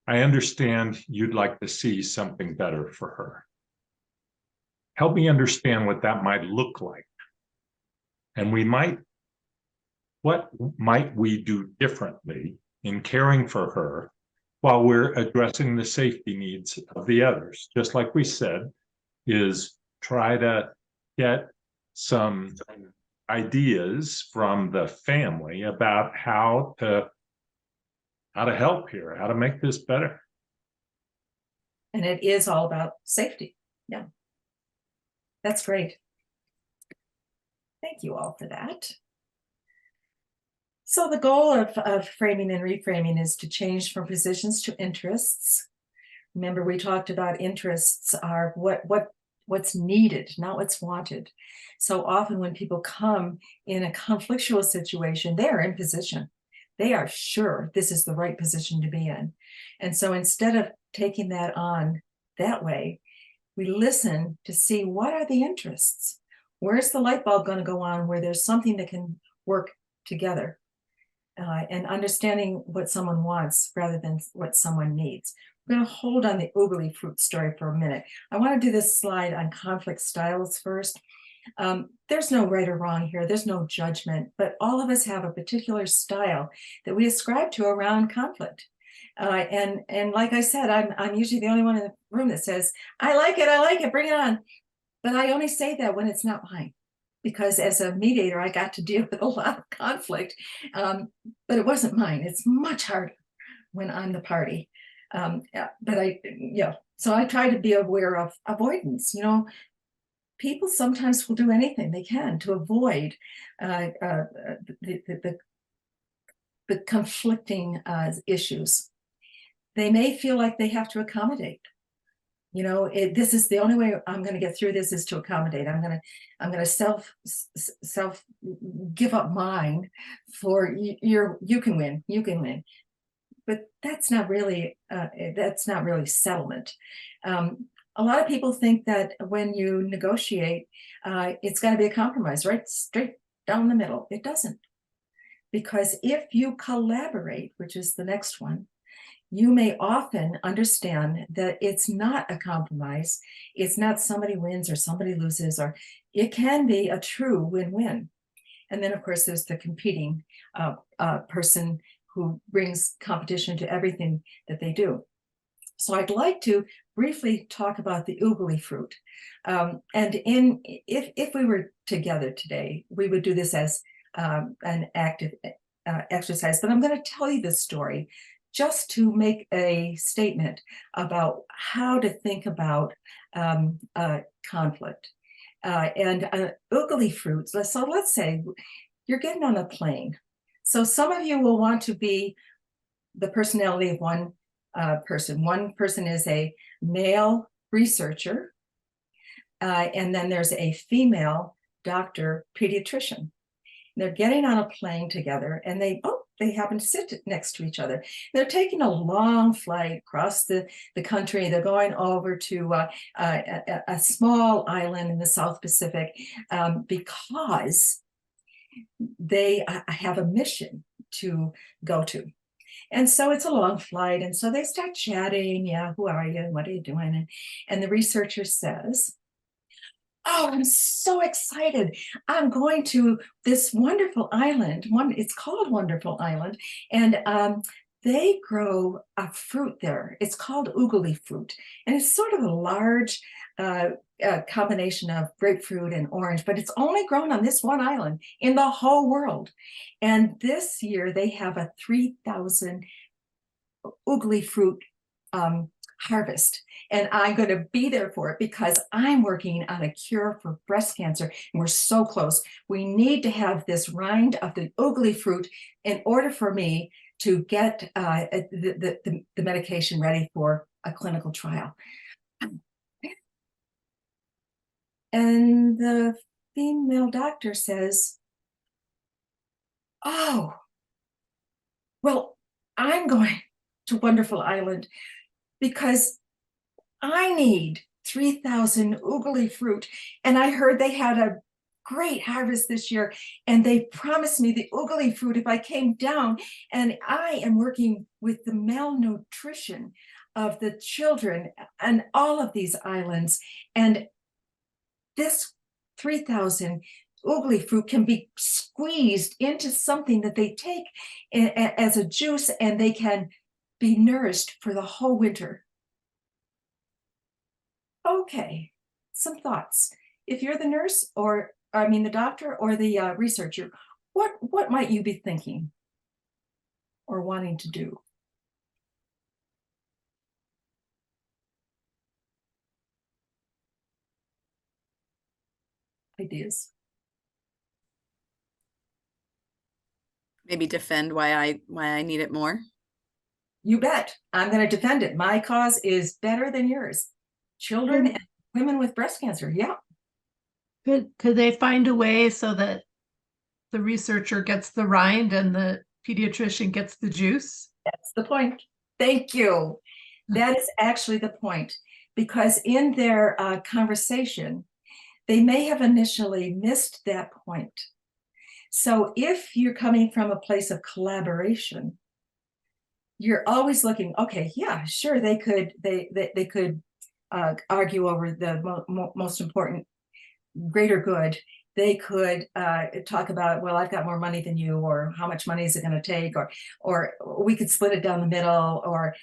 I understand you'd like to see something better for her. Help me understand what that might look like. And what might we do differently in caring for her while we're addressing the safety needs of the others? Just like we said, is try to get some ideas from the family about how to help here, how to make this better. And it is all about safety. Yeah. That's great. Thank you all for that. So the goal of framing and reframing is to change from positions to interests. Remember, we talked about interests are what's needed, not what's wanted. So often when people come in a conflictual situation, they're in position. They are sure this is the right position to be in. And so instead of taking that on that way, we listen to see what are the interests. Where's the light bulb going to go on where there's something that can work together? And understanding what someone wants rather than what someone needs. We're going to hold on the Oberle fruit story for a minute. I want to do this slide on conflict styles first. There's no right or wrong here. There's no judgment, but all of us have a particular style that we ascribe to around conflict. And like I said, I'm usually the only one in the room that says, I like it, bring it on. But I only say that when it's not mine. Because as a mediator, I got to deal with a lot of conflict, but it wasn't mine. It's much harder when I'm the party. So I try to be aware of avoidance. People sometimes will do anything they can to avoid the conflicting issues. They may feel like they have to accommodate. This is the only way I'm going to get through this is to accommodate. I'm going to self give up mine for you can win. But that's not really settlement. A lot of people think that when you negotiate, it's got to be a compromise, right? Straight down the middle. It doesn't. Because if you collaborate, which is the next one, you may often understand that it's not a compromise. It's not somebody wins or somebody loses, or it can be a true win-win. And then, of course, there's the competing person who brings competition to everything that they do. So I'd like to briefly talk about the oogly fruit. And if we were together today, we would do this as an active exercise. But I'm going to tell you this story just to make a statement about how to think about conflict. And oogly fruits, so let's say you're getting on a plane. So some of you will want to be the personality of one person. One person is a male researcher, and then there's a female doctor pediatrician. They're getting on a plane together, and they happen to sit next to each other. They're taking a long flight across the country. They're going over to a small island in the South Pacific because they have a mission to go to. And so it's a long flight. And so they start chatting. Yeah, who are you? What are you doing? And the researcher says, oh, I'm so excited. I'm going to this wonderful island. It's called Wonderful Island. And they grow a fruit there. It's called oogly fruit. And it's sort of a large combination of grapefruit and orange, but it's only grown on this one island in the whole world. And this year they have a 3,000 oogly fruit harvest. And I'm going to be there for it because I'm working on a cure for breast cancer. And we're so close. We need to have this rind of the oogly fruit in order for me to get the medication ready for a clinical trial. And the female doctor says, oh, well, I'm going to Wonderful Island because I need 3,000 oogly fruit. And I heard they had a great harvest this year, and they promised me the oogly fruit if I came down. And I am working with the malnutrition of the children and all of these islands. And this 3,000 oogly fruit can be squeezed into something that they take as a juice, and they can be nourished for the whole winter. Okay, some thoughts. If you're the nurse, or I mean the doctor or the researcher, what might you be thinking or wanting to do? Ideas? Maybe defend why I need it more. You bet. I'm going to defend it. My cause is better than yours. Children and women with breast cancer. Yeah. Could they find a way so that the researcher gets the rind and the pediatrician gets the juice? That's the point. Thank you. That is actually the point, because in their conversation, they may have initially missed that point. So if you're coming from a place of collaboration, you're always looking, okay, yeah, sure, they could argue over the most important greater good. They could talk about, well, I've got more money than you, or how much money is it going to take, or we could split it down the middle, or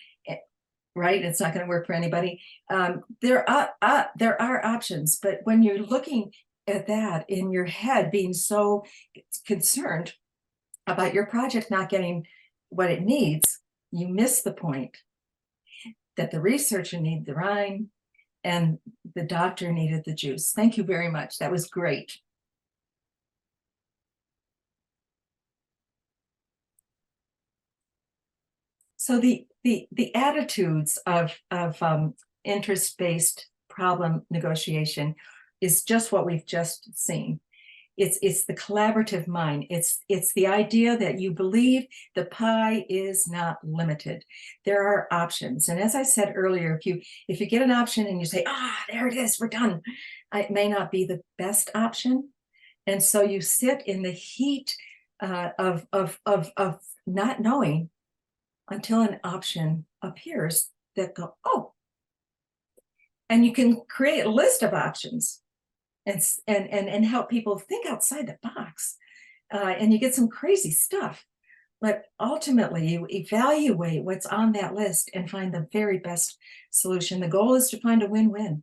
right, it's not going to work for anybody. There are options, but when you're looking at that in your head, being so concerned about your project not getting what it needs, you miss the point that the researcher needed the rind and the doctor needed the juice. Thank you very much. That was great. So the attitudes of interest-based problem negotiation is just what we've just seen. It's the collaborative mind. It's the idea that you believe the pie is not limited. There are options. And as I said earlier, if you get an option and you say, there it is, we're done, it may not be the best option. And so you sit in the heat of not knowing until an option appears that go, oh, and you can create a list of options and help people think outside the box. And you get some crazy stuff. But ultimately, you evaluate what's on that list and find the very best solution. The goal is to find a win-win.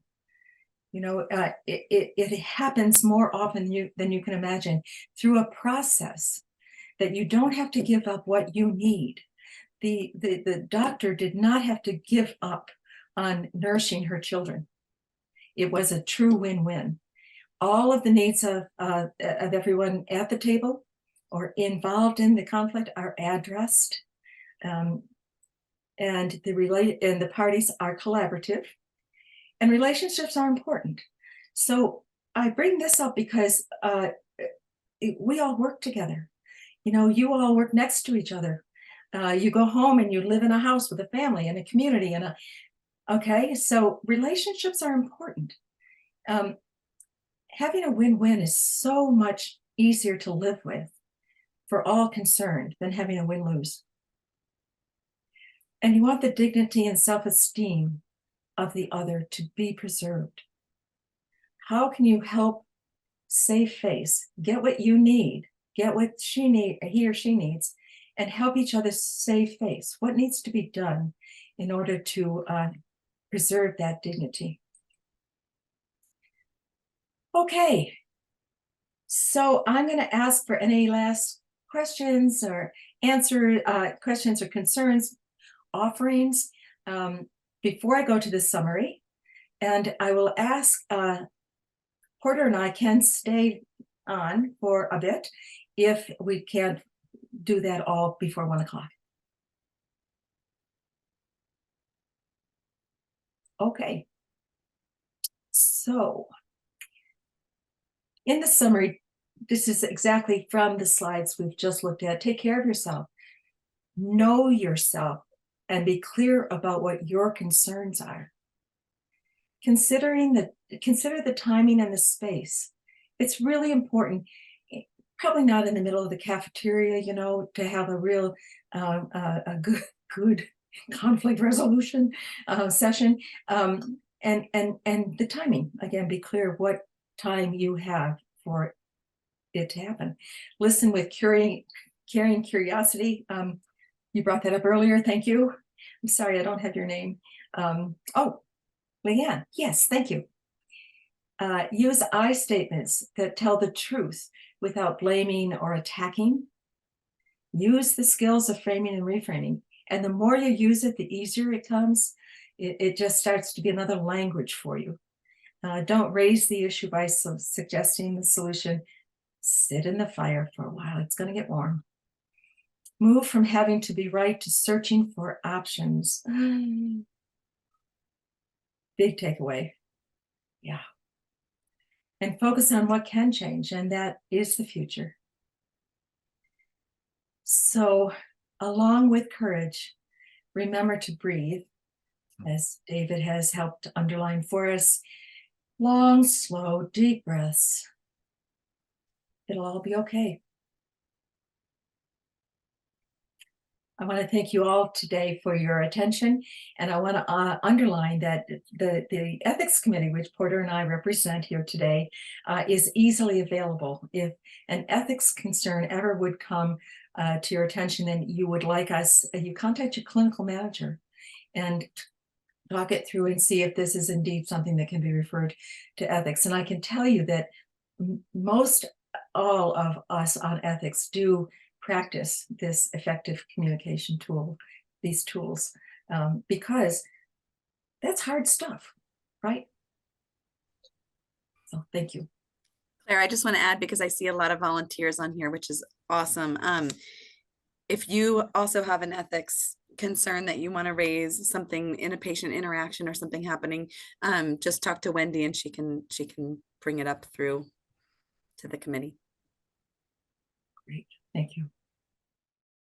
You know, it happens more often than you can imagine through a process that you don't have to give up what you need. The doctor did not have to give up on nourishing her children. It was a true win-win. All of the needs of everyone at the table or involved in the conflict are addressed, and the parties are collaborative, and relationships are important. So I bring this up because we all work together. You know, you all work next to each other. You go home and you live in a house with a family and a community okay, so relationships are important. Having a win-win is so much easier to live with for all concerned than having a win-lose. And you want the dignity and self-esteem of the other to be preserved. How can you help save face, get what you need, get what he or she needs, and help each other save face? What needs to be done in order to preserve that dignity? Okay, so I'm going to ask for any last questions or answer questions or concerns, offerings before I go to the summary. And I will ask Porter and I can stay on for a bit if we can't do that all before 1 o'clock. Okay, so in the summary, this is exactly from the slides we've just looked at. Take care of yourself, know yourself, and be clear about what your concerns are. Consider the timing and the space. It's really important, probably not in the middle of the cafeteria, you know, to have a real a good conflict resolution session. And the timing, again, be clear what time you have for it to happen. Listen with caring curiosity. You brought that up earlier. Thank you. I'm sorry, I don't have your name. Oh, Leanne. Yes, thank you. Use I statements that tell the truth without blaming or attacking. Use the skills of framing and reframing. And the more you use it, the easier it comes. It just starts to be another language for you. Don't raise the issue by suggesting the solution. Sit in the fire for a while. It's going to get warm. Move from having to be right to searching for options. Big takeaway. Yeah. And focus on what can change, and that is the future. So, along with courage, remember to breathe, as David has helped underline for us. Long, slow, deep breaths. It'll all be okay. I want to thank you all today for your attention, and I want to underline that the Ethics Committee, which Porter and I represent here today, is easily available. If an ethics concern ever would come to your attention and you would like us, you contact your clinical manager and talk it through and see if this is indeed something that can be referred to ethics. And I can tell you that most all of us on ethics do practice this effective communication tool, these tools, because that's hard stuff, right? So thank you. Claire, I just want to add, because I see a lot of volunteers on here, which is awesome. If you also have an ethics concern that you want to raise, something in a patient interaction or something happening, just talk to Wendy and she can bring it up through to the committee. Great, thank you.